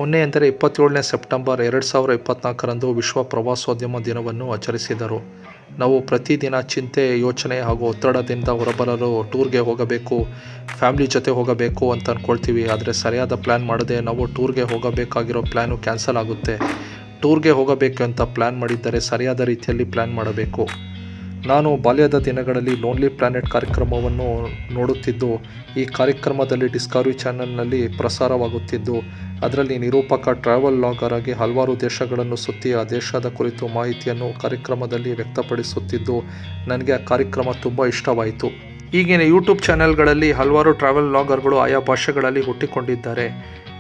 ಮೊನ್ನೆ ಅಂದರೆ 27ನೇ ಸೆಪ್ಟೆಂಬರ್ 2024ರಂದು ವಿಶ್ವ ಪ್ರವಾಸೋದ್ಯಮ ದಿನವನ್ನು ಆಚರಿಸಿದರು. ನಾವು ಪ್ರತಿದಿನ ಚಿಂತೆ, ಯೋಚನೆ ಹಾಗೂ ಒತ್ತಡದಿಂದ ಹೊರಬರಲು ಟೂರ್ಗೆ ಹೋಗಬೇಕು, ಫ್ಯಾಮಿಲಿ ಜೊತೆ ಹೋಗಬೇಕು ಅಂತ ಅಂದ್ಕೊಳ್ತೀವಿ. ಆದರೆ ಸರಿಯಾದ ಪ್ಲ್ಯಾನ್ ಮಾಡದೆ ನಾವು ಟೂರ್ಗೆ ಹೋಗಬೇಕಾಗಿರೋ ಪ್ಲ್ಯಾನು ಕ್ಯಾನ್ಸಲ್ ಆಗುತ್ತೆ. ಟೂರ್ಗೆ ಹೋಗಬೇಕು ಅಂತ ಪ್ಲ್ಯಾನ್ ಮಾಡಿದ್ದರೆ ಸರಿಯಾದ ರೀತಿಯಲ್ಲಿ ಪ್ಲ್ಯಾನ್ ಮಾಡಬೇಕು. ನಾನು ಬಾಲ್ಯದ ದಿನಗಳಲ್ಲಿ ಲೋನ್ಲಿ ಪ್ಲಾನೆಟ್ ಕಾರ್ಯಕ್ರಮವನ್ನು ನೋಡುತ್ತಿದ್ದು, ಈ ಕಾರ್ಯಕ್ರಮದಲ್ಲಿ ಡಿಸ್ಕವರಿ ಚಾನೆಲ್ನಲ್ಲಿ ಪ್ರಸಾರವಾಗುತ್ತಿದ್ದು, ಅದರಲ್ಲಿ ನಿರೂಪಕ ಟ್ರಾವೆಲ್ ಲಾಗರ್ ಆಗಿ ಹಲವಾರು ದೇಶಗಳನ್ನು ಸುತ್ತಿ ಆ ದೇಶದ ಕುರಿತು ಮಾಹಿತಿಯನ್ನು ಕಾರ್ಯಕ್ರಮದಲ್ಲಿ ವ್ಯಕ್ತಪಡಿಸುತ್ತಿದ್ದು, ನನಗೆ ಆ ಕಾರ್ಯಕ್ರಮ ತುಂಬ ಇಷ್ಟವಾಯಿತು. ಈಗಿನ ಯೂಟ್ಯೂಬ್ ಚಾನೆಲ್ಗಳಲ್ಲಿ ಹಲವಾರು ಟ್ರಾವೆಲ್ ಲಾಗರ್ಗಳು ಆಯಾ ಭಾಷೆಗಳಲ್ಲಿ ಹುಟ್ಟಿಕೊಂಡಿದ್ದಾರೆ.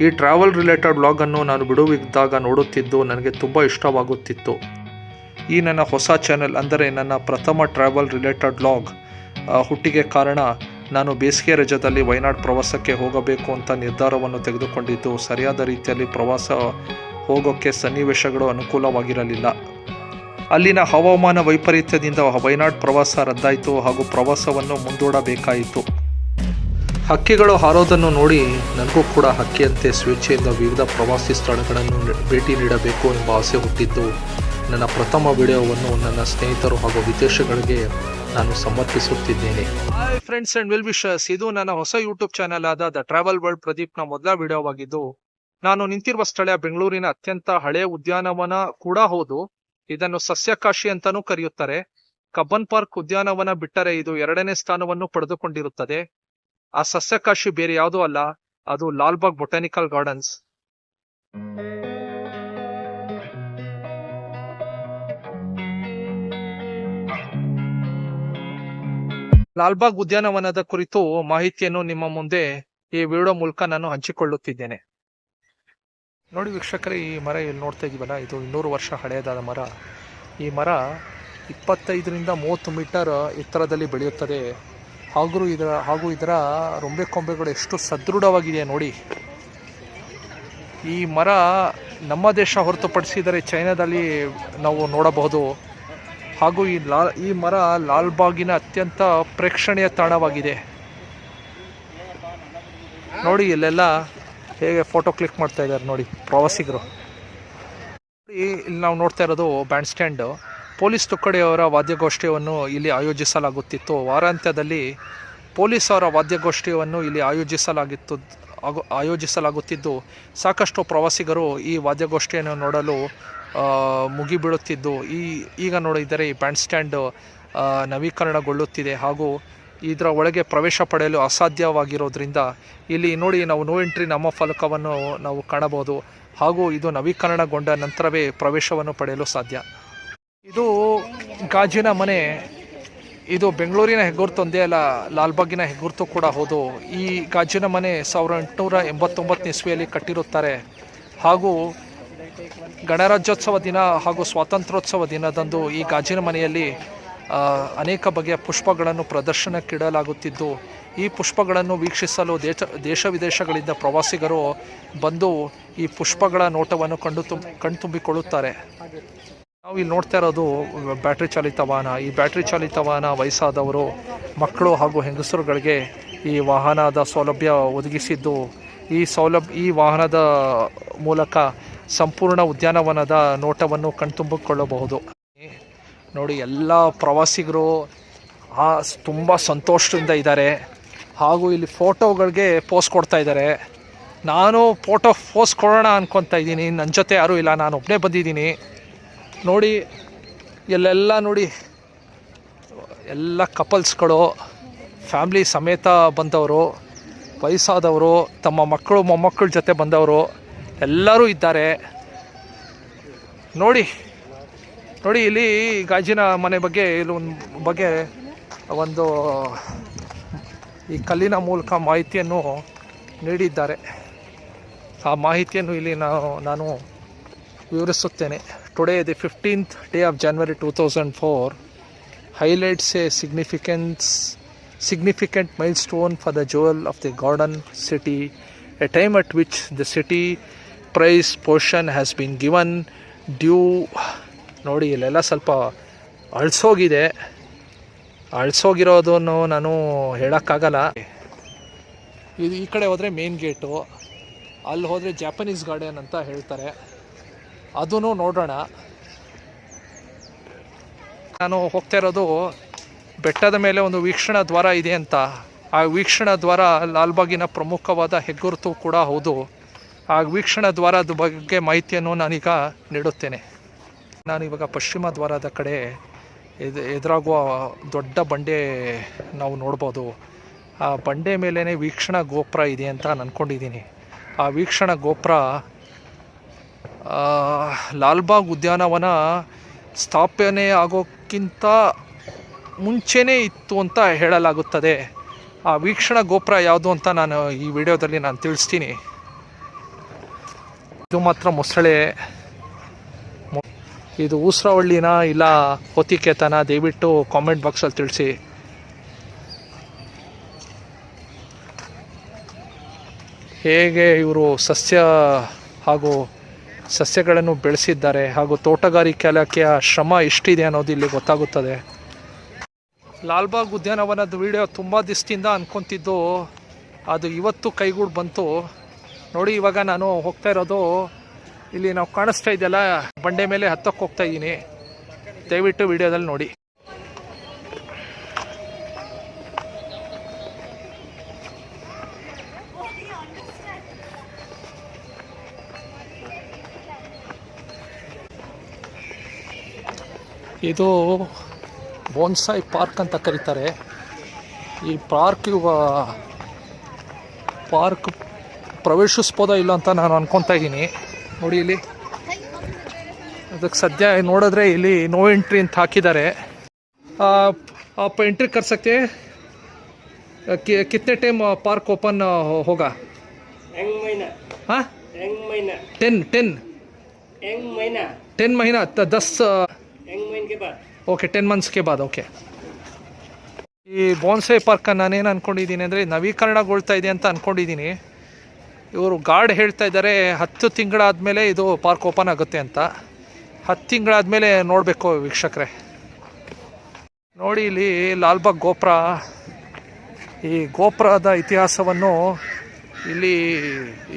ಈ ಟ್ರಾವೆಲ್ ರಿಲೇಟೆಡ್ ವ್ಲಾಗನ್ನು ನಾನು ಬಿಡುವಿದ್ದಾಗ ನೋಡುತ್ತಿದ್ದು ನನಗೆ ತುಂಬ ಇಷ್ಟವಾಗುತ್ತಿತ್ತು. ಈ ನನ್ನ ಹೊಸ ಚಾನೆಲ್ ಅಂದರೆ ನನ್ನ ಪ್ರಥಮ ಟ್ರಾವೆಲ್ ರಿಲೇಟೆಡ್ ವ್ಲಾಗ್ ಹುಟ್ಟಿಗೆ ಕಾರಣ ನಾನು ಬೇಸಿಗೆ ರಜದಲ್ಲಿ ವಯನಾಡ್ ಪ್ರವಾಸಕ್ಕೆ ಹೋಗಬೇಕು ಅಂತ ನಿರ್ಧಾರವನ್ನು ತೆಗೆದುಕೊಂಡಿದ್ದು, ಸರಿಯಾದ ರೀತಿಯಲ್ಲಿ ಪ್ರವಾಸ ಹೋಗೋಕ್ಕೆ ಸನ್ನಿವೇಶಗಳು ಅನುಕೂಲವಾಗಿರಲಿಲ್ಲ. ಅಲ್ಲಿನ ಹವಾಮಾನ ವೈಪರೀತ್ಯದಿಂದ ವಯನಾಡ್ ಪ್ರವಾಸ ರದ್ದಾಯಿತು ಹಾಗೂ ಪ್ರವಾಸವನ್ನು ಮುಂದೂಡಬೇಕಾಯಿತು. ಹಕ್ಕಿಗಳು ಹಾರೋದನ್ನು ನೋಡಿ ನನಗೂ ಕೂಡ ಹಕ್ಕಿಯಂತೆ ಸ್ವೇಚ್ಛೆಯಿಂದ ವಿವಿಧ ಪ್ರವಾಸಿ ಸ್ಥಳಗಳನ್ನು ಭೇಟಿ ನೀಡಬೇಕು ಎಂಬ ಆಸೆ ಹುಟ್ಟಿದ್ದು, ನನ್ನ ಪ್ರಥಮ ವಿಡಿಯೋವನ್ನು ನನ್ನ ಸ್ನೇಹಿತರು ಹಾಗೂ ವಿದೇಶಗಳಿಗೆ ನಾನು ಸಮರ್ಪಿಸುತ್ತಿದ್ದೇನೆ. Hi friends and well wishers, ಇದು ನನ್ನ ಹೊಸ ಯೂಟ್ಯೂಬ್ ಚಾನೆಲ್ ಆದ ದ ಟ್ರಾವೆಲ್ ವರ್ಲ್ಡ್ ಪ್ರದೀಪ್ನ ಮೊದಲ ವಿಡಿಯೋವಾಗಿದ್ದು, ನಾನು ನಿಂತಿರುವ ಸ್ಥಳ ಬೆಂಗಳೂರಿನ ಅತ್ಯಂತ ಹಳೆಯ ಉದ್ಯಾನವನ ಕೂಡ ಹೌದು. ಇದನ್ನು ಸಸ್ಯಕಾಶಿ ಅಂತಾನೂ ಕರೆಯುತ್ತಾರೆ. ಕಬ್ಬನ್ ಪಾರ್ಕ್ ಉದ್ಯಾನವನ ಬಿಟ್ಟರೆ ಇದು 2ನೇ ಸ್ಥಾನವನ್ನು ಪಡೆದುಕೊಂಡಿರುತ್ತದೆ. ಆ ಸಸ್ಯಕಾಶಿ ಬೇರೆ ಯಾವುದೂ ಅಲ್ಲ, ಅದು ಲಾಲ್ಬಾಗ್ ಬೊಟಾನಿಕಲ್ ಗಾರ್ಡನ್ಸ್. ಲಾಲ್ಬಾಗ್ ಉದ್ಯಾನವನದ ಕುರಿತು ಮಾಹಿತಿಯನ್ನು ನಿಮ್ಮ ಮುಂದೆ ಈ ವಿಡಿಯೋ ಮೂಲಕ ನಾನು ಹಂಚಿಕೊಳ್ಳುತ್ತಿದ್ದೇನೆ. ನೋಡಿ ವೀಕ್ಷಕರೇ, ಈ ಮರ ಇಲ್ಲಿ ನೋಡ್ತಾ ಇದೀವಲ್ಲ, ಇದು 200 ವರ್ಷ ಹಳೆಯದಾದ ಮರ. ಈ ಮರ 25ರಿಂದ 30 ಮೀಟರ್ ಎತ್ತರದಲ್ಲಿ ಬೆಳೆಯುತ್ತದೆ. ಹಾಗೂ ಇದರ ರೊಂಬೆ ಕೊಂಬೆಗಳು ಎಷ್ಟು ಸದೃಢವಾಗಿದೆ ನೋಡಿ. ಈ ಮರ ನಮ್ಮ ದೇಶ ಹೊರತುಪಡಿಸಿದರೆ ಚೈನಾದಲ್ಲಿ ನಾವು ನೋಡಬಹುದು. ಹಾಗೂ ಈ ಮರ ಲಾಲ್ಬಾಗಿನ ಅತ್ಯಂತ ಪ್ರೇಕ್ಷಣೀಯ ತಾಣವಾಗಿದೆ. ನೋಡಿ ಇಲ್ಲೆಲ್ಲ ಹೇಗೆ ಫೋಟೋ ಕ್ಲಿಕ್ ಮಾಡ್ತಾ ಇದ್ದಾರೆ ನೋಡಿ ಪ್ರವಾಸಿಗರು. ಇಲ್ಲಿ ನಾವು ನೋಡ್ತಾ ಇರೋದು ಬ್ಯಾಂಡ್ ಸ್ಟ್ಯಾಂಡ್. ಪೊಲೀಸ್ ತುಕಡಿಯವರ ವಾದ್ಯಗೋಷ್ಠಿಯನ್ನು ಇಲ್ಲಿ ಆಯೋಜಿಸಲಾಗುತ್ತಿತ್ತು. ವಾರಾಂತ್ಯದಲ್ಲಿ ಪೊಲೀಸ್ ಅವರ ವಾದ್ಯಗೋಷ್ಠಿಯನ್ನು ಇಲ್ಲಿ ಆಯೋಜಿಸಲಾಗುತ್ತಿದ್ದು, ಸಾಕಷ್ಟು ಪ್ರವಾಸಿಗರು ಈ ವಾದ್ಯಗೋಷ್ಠಿಯನ್ನು ನೋಡಲು ಮುಗಿಬೀಳುತ್ತಿದ್ದು, ಈಗ ನೋಡಿದರೆ ಈ ಬ್ಯಾಂಡ್ ಸ್ಟ್ಯಾಂಡ್ ನವೀಕರಣಗೊಳ್ಳುತ್ತಿದೆ ಹಾಗೂ ಇದರ ಒಳಗೆ ಪ್ರವೇಶ ಪಡೆಯಲು ಅಸಾಧ್ಯವಾಗಿರೋದ್ರಿಂದ ಇಲ್ಲಿ ನೋಡಿ ನಾವು ನೋ ಎಂಟ್ರಿ ನಾಮಫಲಕವನ್ನು ನಾವು ಕಾಣಬಹುದು. ಹಾಗೂ ಇದು ನವೀಕರಣಗೊಂಡ ನಂತರವೇ ಪ್ರವೇಶವನ್ನು ಪಡೆಯಲು ಸಾಧ್ಯ. ಇದು ಗಾಜಿನ ಮನೆ. ಇದು ಬೆಂಗಳೂರಿನ ಹೆಗ್ಗುರುತು ಒಂದೇ ಅಲ್ಲ, ಲಾಲ್ಬಾಗಿನ ಹೆಗ್ಗುರುತು ಕೂಡ ಹೌದು. ಈ ಗಾಜಿನ ಮನೆ 1889 ಇಸ್ವಿಯಲ್ಲಿ ಕಟ್ಟಿರುತ್ತಾರೆ. ಹಾಗೂ ಗಣರಾಜ್ಯೋತ್ಸವ ದಿನ ಹಾಗೂ ಸ್ವಾತಂತ್ರ್ಯೋತ್ಸವ ದಿನದಂದು ಈ ಗಾಜಿನ ಮನೆಯಲ್ಲಿ ಅನೇಕ ಬಗೆಯ ಪುಷ್ಪಗಳನ್ನು ಪ್ರದರ್ಶನಕ್ಕಿಡಲಾಗುತ್ತಿದ್ದು, ಈ ಪುಷ್ಪಗಳನ್ನು ವೀಕ್ಷಿಸಲು ದೇಶ ವಿದೇಶಗಳಿಂದ ಪ್ರವಾಸಿಗರು ಬಂದು ಈ ಪುಷ್ಪಗಳ ನೋಟವನ್ನು ಕಣ್ತುಂಬಿಕೊಳ್ಳುತ್ತಾರೆ. ನಾವು ಇಲ್ಲಿ ನೋಡ್ತಾ ಇರೋದು ಬ್ಯಾಟ್ರಿ ಚಾಲಿತ ವಾಹನ. ಈ ಬ್ಯಾಟ್ರಿ ಚಾಲಿತ ವಾಹನ ವಯಸ್ಸಾದವರು, ಮಕ್ಕಳು ಹಾಗೂ ಹೆಂಗಸರುಗಳಿಗೆ ಈ ವಾಹನದ ಸೌಲಭ್ಯ ಒದಗಿಸಿದ್ದು, ಈ ವಾಹನದ ಮೂಲಕ ಸಂಪೂರ್ಣ ಉದ್ಯಾನವನದ ನೋಟವನ್ನು ಕಣ್ತುಂಬಿಕೊಳ್ಳಬಹುದು. ನೋಡಿ ಎಲ್ಲ ಪ್ರವಾಸಿಗರು ತುಂಬ ಸಂತೋಷದಿಂದ ಇದ್ದಾರೆ. ಹಾಗೂ ಇಲ್ಲಿ ಫೋಟೋಗಳಿಗೆ ಪೋಸ್ ಕೊಡ್ತಾ ಇದ್ದಾರೆ. ನಾನು ಪೋಸ್ ಕೊಡೋಣ ಅನ್ಕೊತಾ ಇದ್ದೀನಿ. ನನ್ನ ಜೊತೆ ಯಾರೂ ಇಲ್ಲ, ನಾನು ಒಬ್ಬನೇ ಬಂದಿದ್ದೀನಿ. ನೋಡಿ ಎಲ್ಲೆಲ್ಲ ನೋಡಿ ಎಲ್ಲ ಕಪಲ್ಸ್ಗಳು ಫ್ಯಾಮ್ಲಿ ಸಮೇತ ಬಂದವರು, ವಯಸ್ಸಾದವರು, ತಮ್ಮ ಮಕ್ಕಳು ಮೊಮ್ಮಕ್ಕಳ ಜೊತೆ ಬಂದವರು ಎಲ್ಲರೂ ಇದ್ದಾರೆ. ನೋಡಿ ಇಲ್ಲಿ ಗಾಜಿನ ಮನೆ ಬಗ್ಗೆ ಒಂದು ಈ ಕಲ್ಲಿನ ಮೂಲಕ ಮಾಹಿತಿಯನ್ನು ನೀಡಿದ್ದಾರೆ. ಆ ಮಾಹಿತಿಯನ್ನು ಇಲ್ಲಿ ನಾನು ವಿವರಿಸುತ್ತೇನೆ. Today the 15th day of January 2004 highlights a significant milestone for the jewel of the garden city, a time at which the city prize portion has been given due. ನೋಡಿ ಇಲ್ಲೆಲ್ಲ ಸ್ವಲ್ಪ ಅಳಿಸೋಗಿರೋದನ್ನು ನಾನು ಹೇಳೋಕ್ಕಾಗಲ್ಲ. ಇದು ಈ ಕಡೆ ಹೋದರೆ ಮೇನ್ ಗೇಟು, ಅಲ್ಲಿ ಹೋದರೆ ಜಾಪನೀಸ್ ಗಾರ್ಡನ್ ಅಂತ ಹೇಳ್ತಾರೆ, ಅದೂ ನೋಡೋಣ. ನಾನು ಹೋಗ್ತಾ ಇರೋದು ಬೆಟ್ಟದ ಮೇಲೆ ಒಂದು ವೀಕ್ಷಣಾ ದ್ವಾರ ಇದೆ ಅಂತ. ಆ ವೀಕ್ಷಣಾ ದ್ವಾರ ಲಾಲ್ಬಾಗಿನ ಪ್ರಮುಖವಾದ ಹೆಗ್ಗುರುತು ಕೂಡ ಹೌದು. ಆ ವೀಕ್ಷಣಾ ದ್ವಾರದ ಬಗ್ಗೆ ಮಾಹಿತಿಯನ್ನು ನಾನೀಗ ನೀಡುತ್ತೇನೆ. ನಾನಿವಾಗ ಪಶ್ಚಿಮ ದ್ವಾರದ ಕಡೆ ಎದುರಾಗುವ ದೊಡ್ಡ ಬಂಡೆ ನಾವು ನೋಡ್ಬೋದು. ಆ ಬಂಡೆ ಮೇಲೇ ವೀಕ್ಷಣಾ ಗೋಪುರ ಇದೆ ಅಂತ ನಾನು ಅಂದ್ಕೊಂಡಿದ್ದೀನಿ. ಆ ವೀಕ್ಷಣಾ ಗೋಪುರ ಲಾಲ್ಬಾಗ್ ಉದ್ಯಾನವನ ಸ್ಥಾಪನೆ ಆಗೋಕ್ಕಿಂತ ಮುಂಚೆನೇ ಇತ್ತು ಅಂತ ಹೇಳಲಾಗುತ್ತದೆ. ಆ ವೀಕ್ಷಣಾ ಗೋಪುರ ಯಾವುದು ಅಂತ ನಾನು ಈ ವಿಡಿಯೋದಲ್ಲಿ ನಾನು ತಿಳಿಸ್ತೀನಿ. ಇದು ಮಾತ್ರ ಮೊಸಳೆ, ಇದು ಊಸರವಳ್ಳಿನ ಇಲ್ಲ ಹೊತಿಕೇತನ, ದಯವಿಟ್ಟು ಕಾಮೆಂಟ್ ಬಾಕ್ಸಲ್ಲಿ ತಿಳಿಸಿ. ಹೇಗೆ ಇವರು ಹಾಗೂ ಸಸ್ಯಗಳನ್ನು ಬೆಳೆಸಿದ್ದಾರೆ ಹಾಗೂ ತೋಟಗಾರಿಕೆ ಇಲಾಖೆಯ ಶ್ರಮ ಎಷ್ಟಿದೆ ಅನ್ನೋದು ಇಲ್ಲಿ ಗೊತ್ತಾಗುತ್ತದೆ. ಲಾಲ್ಬಾಗ್ ಉದ್ಯಾನವನದ ವಿಡಿಯೋ ತುಂಬ ದಿವಸದಿಂದ ಅಂದ್ಕೊತಿದ್ದು, ಅದು ಇವತ್ತು ಕೈಗೂಡು ಬಂತು ನೋಡಿ. ಇವಾಗ ನಾನು ಹೋಗ್ತಾ ಇರೋದು ಇಲ್ಲಿ ನಾವು ಕಾಣಿಸ್ತಾ ಇದೆಯಲ್ಲ ಬಂಡೆ ಮೇಲೆ ಹತ್ತಕ್ಕೆ ಹೋಗ್ತಾ ಇದ್ದೀನಿ. ದಯವಿಟ್ಟು ವಿಡಿಯೋದಲ್ಲಿ ನೋಡಿ. ಇದು ಬೋನ್ಸಾಯಿ ಪಾರ್ಕ್ ಅಂತ ಕರೀತಾರೆ. ಈ ಪಾರ್ಕ್ ಪ್ರವೇಶಿಸ್ಬೋದೋ ಇಲ್ಲ ಅಂತ ನಾನು ಅನ್ಕೊತಾ ಇದ್ದೀನಿ. ನೋಡಿ ಇಲ್ಲಿ ಅದಕ್ಕೆ ಸದ್ಯ ನೋಡಿದ್ರೆ ಇಲ್ಲಿ ನೋ ಎಂಟ್ರಿ ಅಂತ ಹಾಕಿದ್ದಾರೆ. आप एंट्री कर सकते हैं? कितने टाइम पार्क ओपन होगा? हाँ 10 महीना 10 ಓಕೆ 10 ಮಂತ್ಸ್ ಕೆ ಬಾದ್. ಓಕೆ, ಈ ಬೋನ್ಸಾಯಿ ಪಾರ್ಕ್ ನಾನೇನು ಅಂದ್ಕೊಂಡಿದ್ದೀನಿ ಅಂದರೆ ನವೀಕರಣಗೊಳ್ತಾ ಇದೆ ಅಂತ ಅಂದ್ಕೊಂಡಿದ್ದೀನಿ. ಇವರು ಗಾರ್ಡ್ ಹೇಳ್ತಾ ಇದ್ದಾರೆ 10 ತಿಂಗಳಾದಮೇಲೆ ಇದು ಪಾರ್ಕ್ ಓಪನ್ ಆಗುತ್ತೆ ಅಂತ. 10 ತಿಂಗಳಾದಮೇಲೆ ನೋಡಬೇಕು ವೀಕ್ಷಕರೇ. ನೋಡಿ ಇಲ್ಲಿ ಲಾಲ್ಬಾಗ್ ಗೋಪುರ. ಈ ಗೋಪುರದ ಇತಿಹಾಸವನ್ನು ಇಲ್ಲಿ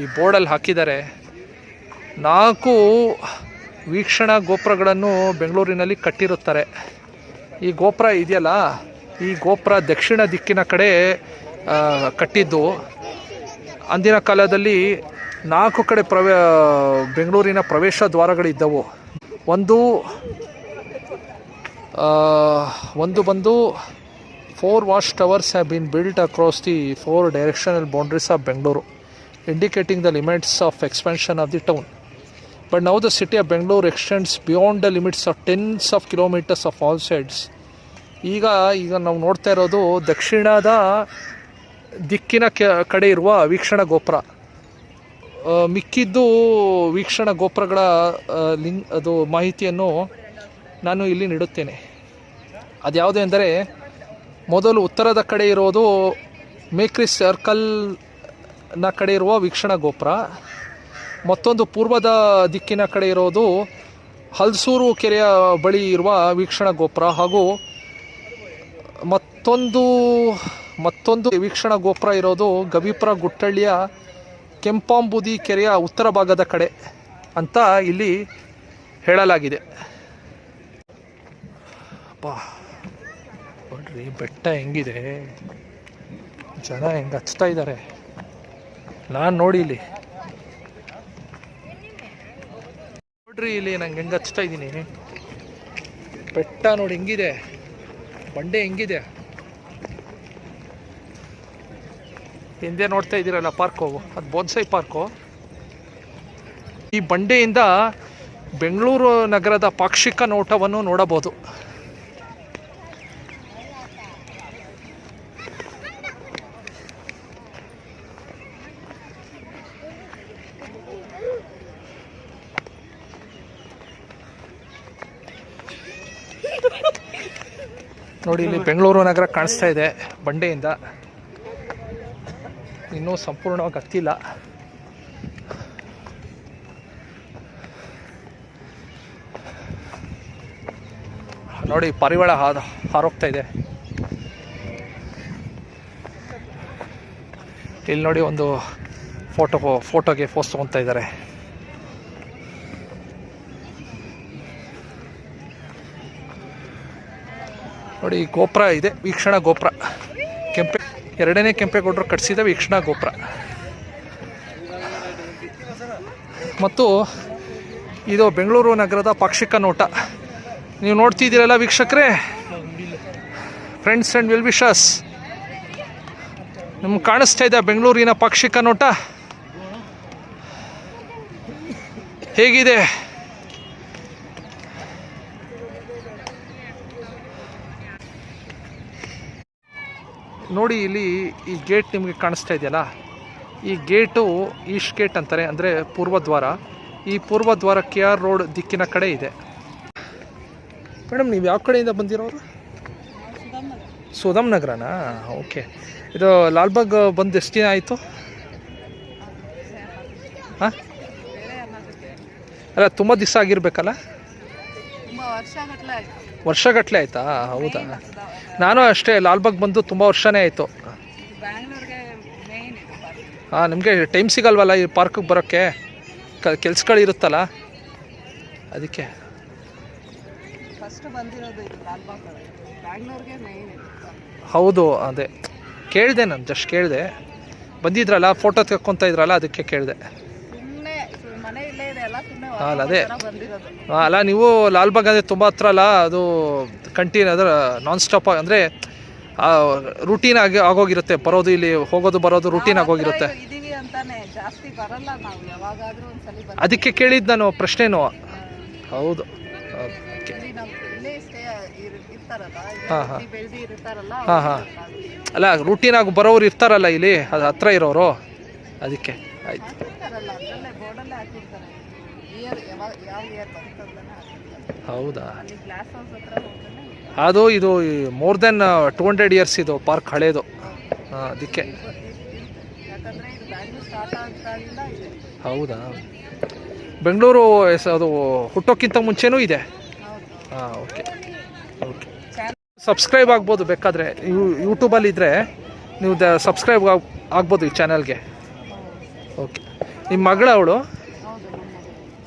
ಈ ಬೋರ್ಡಲ್ಲಿ ಹಾಕಿದ್ದಾರೆ. 4 ವೀಕ್ಷಣಾ ಗೋಪುರಗಳನ್ನು ಬೆಂಗಳೂರಿನಲ್ಲಿ ಕಟ್ಟಿರುತ್ತಾರೆ. ಈ ಗೋಪುರ ಇದೆಯಲ್ಲ, ಈ ಗೋಪುರ ದಕ್ಷಿಣ ದಿಕ್ಕಿನ ಕಡೆ ಕಟ್ಟಿದ್ದು. ಅಂದಿನ ಕಾಲದಲ್ಲಿ 4 ಕಡೆ ಬೆಂಗಳೂರಿನ ಪ್ರವೇಶ ದ್ವಾರಗಳಿದ್ದವು. ಒಂದು ಬಂದು 4 watch towers have been built across the 4 directional boundaries of Bengaluru, indicating the limits of expansion of the town. But now the city of Bangalore extends beyond the limits of tens of kilometers of all sides. ಈಗ ನಾವು ನೋಡ್ತಾ ಇರೋದು ದಕ್ಷಿಣದ ದಿಕ್ಕಿನ ಕಡೆ ಇರುವ ವೀಕ್ಷಣಾ ಗೋಪುರ. ಮಿಕ್ಕಿದ್ದು ವೀಕ್ಷಣಾ ಗೋಪುರಗಳ ಅದು ಮಾಹಿತಿಯನ್ನು ನಾನು ಇಲ್ಲಿ ನೀಡುತ್ತೇನೆ. ಅದ್ಯಾವುದು ಎಂದರೆ, ಮೊದಲು ಉತ್ತರದ ಕಡೆ ಇರೋದು ಮೇಕ್ರಿ ಸರ್ಕಲ್ನ ಕಡೆ ಇರುವ ವೀಕ್ಷಣಾ ಗೋಪುರ. ಮತ್ತೊಂದು ಪೂರ್ವದ ದಿಕ್ಕಿನ ಕಡೆ ಇರೋದು ಹಲ್ಸೂರು ಕೆರೆಯ ಬಳಿ ಇರುವ ವೀಕ್ಷಣಾ ಗೋಪುರ. ಹಾಗೂ ಮತ್ತೊಂದು ವೀಕ್ಷಣಾ ಗೋಪುರ ಇರೋದು ಗವಿಪುರ ಗುಟ್ಟಳ್ಳಿಯ ಕೆಂಪಾಂಬುದಿ ಕೆರೆಯ ಉತ್ತರ ಭಾಗದ ಕಡೆ ಅಂತ ಇಲ್ಲಿ ಹೇಳಲಾಗಿದೆ. ನೋಡ್ರಿ ಬೆಟ್ಟ ಹೆಂಗಿದೆ, ಜನ ಹೆಂಗೆ ಹಚ್ತಾ ಇದ್ದಾರೆ. ನಾನು ನೋಡಿ ಇಲ್ಲಿ ನೋಡ್ರಿ, ಇಲ್ಲಿ ನಂಗೆ ಹೆಂಗೆ ಹಚ್ತಾ ಇದ್ದೀನಿ. ಬೆಟ್ಟ ನೋಡಿ ಹೆಂಗಿದೆ, ಬಂಡೆ ಹೆಂಗಿದೆ. ಹಿಂದೆ ನೋಡ್ತಾ ಇದ್ದೀರಲ್ಲ ಪಾರ್ಕು, ಅದು ಬೋನ್ಸಾಯಿ ಪಾರ್ಕು. ಈ ಬಂಡೆಯಿಂದ ಬೆಂಗಳೂರು ನಗರದ ಪಾಕ್ಷಿಕ ನೋಟವನ್ನು ನೋಡಬಹುದು. ನೋಡಿ ಇಲ್ಲಿ ಬೆಂಗಳೂರು ನಗರ ಕಾಣಿಸ್ತಾ ಇದೆ ಬಂಡೆಯಿಂದ. ಇನ್ನೂ ಸಂಪೂರ್ಣವಾಗಿ ಹತ್ತಿಲ್ಲ. ನೋಡಿ ಪಾರಿವಾಳ ಹಾರೋಗ್ತಾ ಇದೆ. ಇಲ್ಲಿ ನೋಡಿ ಒಂದು ಫೋಟೋಗೆ ಪೋಸ್ ತೊಗೊತಾ ಇದ್ದಾರೆ. ನೋಡಿ ಗೋಪುರ ಇದೆ, ವೀಕ್ಷಣಾ ಗೋಪುರ. ಎರಡನೇ ಕೆಂಪೇಗೌಡರು ಕಟ್ಟಿಸಿದ ವೀಕ್ಷಣಾ ಗೋಪುರ. ಮತ್ತು ಇದು ಬೆಂಗಳೂರು ನಗರದ ಪಾಕ್ಷಿಕ ನೋಟ. ನೀವು ನೋಡ್ತಿದ್ದೀರಲ್ಲ ವೀಕ್ಷಕರೇ, ಫ್ರೆಂಡ್ಸ್ ಆ್ಯಂಡ್ ವೆಲ್ ವಿಶರ್ಸ್, ನಮ್ಗೆ ಕಾಣಿಸ್ತಾ ಇದೆ ಬೆಂಗಳೂರಿನ ಪಾಕ್ಷಿಕ ನೋಟ ಹೇಗಿದೆ. ನೋಡಿ ಇಲ್ಲಿ ಈ ಗೇಟ್ ನಿಮಗೆ ಕಾಣಿಸ್ತಾ ಇದೆಯಲ್ಲ, ಈ ಗೇಟು ಈಸ್ಟ್ ಗೇಟ್ ಅಂತಾರೆ, ಅಂದರೆ ಪೂರ್ವದ್ವಾರ. ಈ ಪೂರ್ವದ್ವಾರ KR ರೋಡ್ ದಿಕ್ಕಿನ ಕಡೆ ಇದೆ. ಮೇಡಮ್ ನೀವು ಯಾವ ಕಡೆಯಿಂದ ಬಂದಿರೋರು? ಸುಧಮ್ ನಗರನಾ? ಓಕೆ. ಇದು ಲಾಲ್ಬಾಗ್ ಬಂದು ಎಷ್ಟು ದಿನ ಆಯಿತು? ಹಾಂ, ಅಲ್ಲ ತುಂಬ ದಿವಸ ಆಗಿರ್ಬೇಕಲ್ಲ? ವರ್ಷಗಟ್ಟಲೆ ಆಯಿತಾ? ಹೌದಾ, ನಾನು ಅಷ್ಟೇ ಲಾಲ್ಬಾಗ್ ಬಂದು ತುಂಬ ವರ್ಷನೇ ಆಯಿತು. ಹಾಂ, ನಿಮಗೆ ಟೈಮ್ ಸಿಗಲ್ವಲ್ಲ ಈ ಪಾರ್ಕಿಗೆ ಬರೋಕ್ಕೆ, ಕೆಲ್ಸಗಳಿರುತ್ತಲ್ಲ ಅದಕ್ಕೆ. ಹೌದು, ಅದೇ ಕೇಳಿದೆ, ನಾನು ಜಸ್ಟ್ ಕೇಳಿದೆ. ಬಂದಿದ್ರಲ್ಲ, ಫೋಟೋ ತೆಕ್ಕೊತಾ ಇದ್ರಲ್ಲ, ಅದಕ್ಕೆ ಕೇಳಿದೆ. ಅಲ್ಲ ಅದೇ ಅಲ್ಲ, ನೀವು ಲಾಲ್ಬಾಗ್ ಅಂದರೆ ತುಂಬ ಹತ್ರ ಅಲ್ಲ, ಅದು ಅದರ ನಾನ್ ಸ್ಟಾಪ್ ಅಂದರೆ ರೂಟೀನ್ ಆಗೋಗಿರುತ್ತೆ. ಬರೋದು ಇಲ್ಲಿ, ಹೋಗೋದು ಬರೋದು ರೂಟೀನ್ ಆಗೋಗಿರುತ್ತೆ. ಅದಕ್ಕೆ ಕೇಳಿದ್ದು ನಾನು ಪ್ರಶ್ನೆನೂ. ಹೌದು. ಹಾಂ ಹಾಂ ಹಾಂ ಹಾಂ, ಅಲ್ಲ ರೂಟೀನ್ ಆಗಿ ಬರೋರು ಇರ್ತಾರಲ್ಲ ಇಲ್ಲಿ, ಅದು ಹತ್ರ ಇರೋರು, ಅದಕ್ಕೆ. ಆಯ್ತು. ಹೌದಾ, ಅದು ಇದು ಮೋರ್ ದೆನ್ 200 ಇಯರ್ಸ್ ಇದು ಪಾರ್ಕ್, ಹಳೇದು. ಅದಕ್ಕೆ. ಹೌದಾ, ಬೆಂಗಳೂರು ಅದು ಹುಟ್ಟೋಕ್ಕಿಂತ ಮುಂಚೆನೂ ಇದೆ. ಹಾಂ, ಓಕೆ ಓಕೆ. ಸಬ್ಸ್ಕ್ರೈಬ್ ಆಗ್ಬೋದು ಬೇಕಾದರೆ, ಯೂಟ್ಯೂಬಲ್ಲಿ ಇದ್ದರೆ ನೀವು ಸಬ್ಸ್ಕ್ರೈಬ್ ಆಗ್ಬೋದು ಈ ಚಾನಲ್ಗೆ. ಓಕೆ. ನಿಮ್ಮ ಮಗಳು ಅವಳು?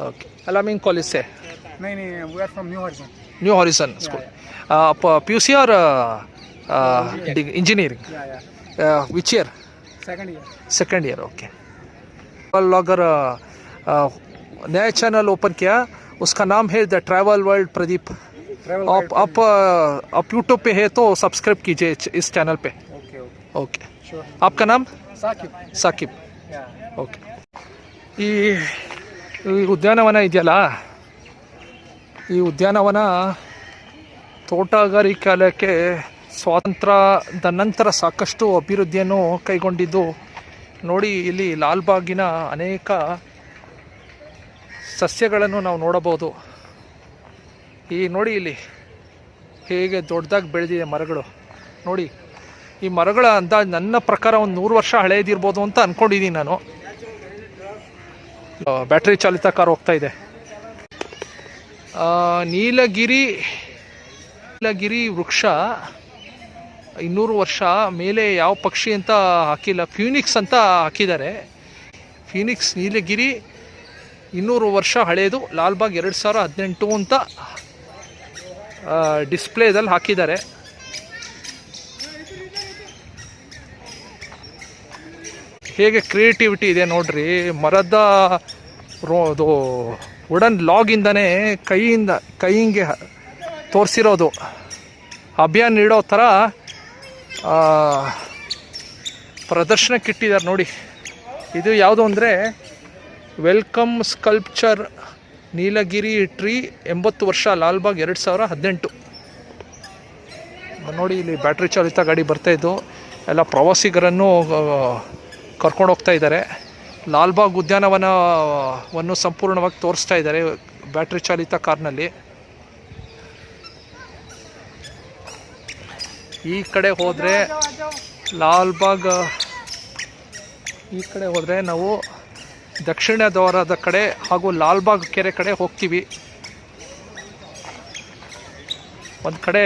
ಓಕೆ. ಅಲಾಮಿಂಗ್ ಕಾಲೇಜ್ ಸೆ? नहीं, we are from New Horizon. New Horizon School. PUC or engineering? Yeah. Which year? Second year. Okay. Vlogger नया चैनल ओपन किया, उसका नाम है द ट्रैवल वर्ल्ड प्रदीप. आप यूट्यूब पे है तो सब्सक्राइब कीजिए इस चैनल पे. ओके. Sure. आपका नाम? साकिब. Yeah. ओके. ಈ ಉದ್ಯಾನವನ ಇದೆಯಲ್ಲ, ಈ ಉದ್ಯಾನವನ ತೋಟಗಾರಿಕಾಲಯಕ್ಕೆ ಸ್ವಾತಂತ್ರ್ಯದ ನಂತರ ಸಾಕಷ್ಟು ಅಭಿವೃದ್ಧಿಯನ್ನು ಕೈಗೊಂಡಿದ್ದು. ನೋಡಿ, ಇಲ್ಲಿ ಲಾಲ್ಬಾಗಿನ ಅನೇಕ ಸಸ್ಯಗಳನ್ನು ನಾವು ನೋಡಬಹುದು. ಈ ನೋಡಿ ಇಲ್ಲಿ ಹೇಗೆ ದೊಡ್ಡದಾಗಿ ಬೆಳೆದಿದೆ ಮರಗಳು. ನೋಡಿ, ಈ ಮರಗಳ ಅಂದಾಜು ನನ್ನ ಪ್ರಕಾರ ಒಂದು 100 ವರ್ಷ ಹಳೆಯದಿರ್ಬೋದು ಅಂತ ಅಂದ್ಕೊಂಡಿದ್ದೀನಿ ನಾನು. ಬ್ಯಾಟ್ರಿ ಚಾಲಿತ ಕಾರ್ ಹೋಗ್ತಾ ಇದೆ. ನೀಲಗಿರಿ ವೃಕ್ಷ 200 ವರ್ಷ ಮೇಲೆ ಯಾವ ಪಕ್ಷಿ ಅಂತ ಹಾಕಿಲ್ಲ, ಫೀನಿಕ್ಸ್ ಅಂತ ಹಾಕಿದ್ದಾರೆ. ಫೀನಿಕ್ಸ್ ನೀಲಗಿರಿ 200 ವರ್ಷ ಹಳೆಯದು, ಲಾಲ್ಬಾಗ್ 2018 ಅಂತ ಡಿಸ್ಪ್ಲೇದಲ್ಲಿ ಹಾಕಿದ್ದಾರೆ. ಹೇಗೆ ಕ್ರಿಯೇಟಿವಿಟಿ ಇದೆ ನೋಡ್ರಿ. ಮರದ ಅದು ವುಡನ್ ಲಾಗಿಂದನೇ ಕೈಯಿಂದ ತೋರಿಸಿರೋದು, ಅಭಿಯಾನ ನೀಡೋ ಥರ ಪ್ರದರ್ಶನಕ್ಕೆ ಇಟ್ಟಿದ್ದಾರೆ ನೋಡಿ. ಇದು ಯಾವುದು ಅಂದರೆ ವೆಲ್ಕಮ್ ಸ್ಕಲ್ಪ್ಚರ್ ನೀಲಗಿರಿ ಟ್ರೀ 80 ವರ್ಷ ಲಾಲ್ಬಾಗ್ 2018. ನೋಡಿ, ಇಲ್ಲಿ ಬ್ಯಾಟ್ರಿ ಚಾಲಿತ ಗಾಡಿ ಬರ್ತಾಯಿದ್ದು ಎಲ್ಲ ಪ್ರವಾಸಿಗರನ್ನು ಕರ್ಕೊಂಡು ಹೋಗ್ತಾ ಇದ್ದಾರೆ. ಲಾಲ್ಬಾಗ್ ಉದ್ಯಾನವನವನ್ನು ಸಂಪೂರ್ಣವಾಗಿ ತೋರಿಸ್ತಾ ಇದ್ದಾರೆ ಬ್ಯಾಟ್ರಿ ಚಾಲಿತ ಕಾರ್ನಲ್ಲಿ. ಈ ಕಡೆ ಹೋದರೆ ಲಾಲ್ಬಾಗ್, ಈ ಕಡೆ ಹೋದರೆ ನಾವು ದಕ್ಷಿಣ ದ್ವಾರದ ಕಡೆ ಹಾಗೂ ಲಾಲ್ಬಾಗ್ ಕೆರೆ ಕಡೆ ಹೋಗ್ತೀವಿ. ಒಂದು ಕಡೆ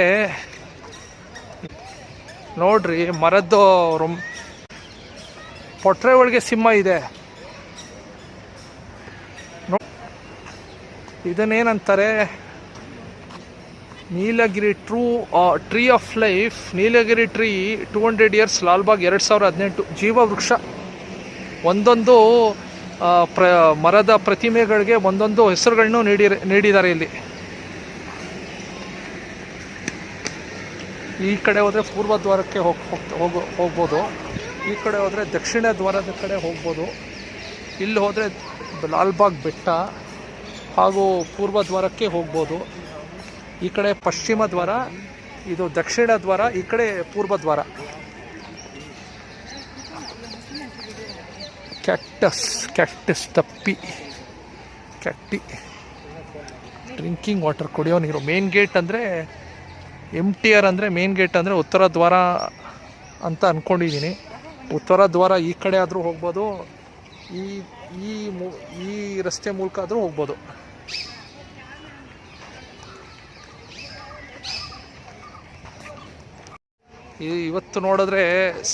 ನೋಡ್ರಿ, ಮರದ್ದು ಪೊಟ್ರೆ ಒಳಗೆ ಸಿಂಹ ಇದೆ. ಇದನ್ನೇನಂತಾರೆ, Nilgiri tree of life, Nilgiri tree 200 years, Lalbagh 2018. ಜೀವವೃಕ್ಷ. ಒಂದೊಂದು ಮರದ ಪ್ರತಿಮೆಗಳಿಗೆ ಒಂದೊಂದು ಹೆಸರುಗಳನ್ನು ನೀಡಿದ್ದಾರೆ ಇಲ್ಲಿ. ಈ ಕಡೆ ಹೋದರೆ ಪೂರ್ವ ದ್ವಾರಕ್ಕೆ ಹೋಗ್ಬೋದು, ಈ ಕಡೆ ಹೋದರೆ ದಕ್ಷಿಣ ದ್ವಾರದ ಕಡೆ ಹೋಗ್ಬೋದು. ಇಲ್ಲಿ ಹೋದರೆ ಲಾಲ್ಬಾಗ್ ಬೆಟ್ಟ ಹಾಗೂ ಪೂರ್ವ ದ್ವಾರಕ್ಕೆ ಹೋಗ್ಬೋದು. ಈ ಕಡೆ ಪಶ್ಚಿಮ ದ್ವಾರ, ಇದು ದಕ್ಷಿಣ ದ್ವಾರ, ಈ ಕಡೆ ಪೂರ್ವ ದ್ವಾರ. ಕ್ಯಾಕ್ಟಸ್ ತಪ್ಪಿ, ಡ್ರಿಂಕಿಂಗ್ ವಾಟರ್, ಕುಡಿಯೋ ನೀರು. ಮೇನ್ ಗೇಟ್ ಅಂದರೆ MTR ಅಂದರೆ ಮೇನ್ ಗೇಟ್ ಅಂದರೆ ಉತ್ತರ ದ್ವಾರ ಅಂತ ಅಂದ್ಕೊಂಡಿದ್ದೀನಿ. ಉತ್ತರ ದ್ವಾರ ಈ ಕಡೆ ಆದರೂ ಹೋಗ್ಬೋದು, ಈ ರಸ್ತೆ ಮೂಲಕ ಆದರೂ ಹೋಗ್ಬೋದು. ಇವತ್ತು ನೋಡಿದ್ರೆ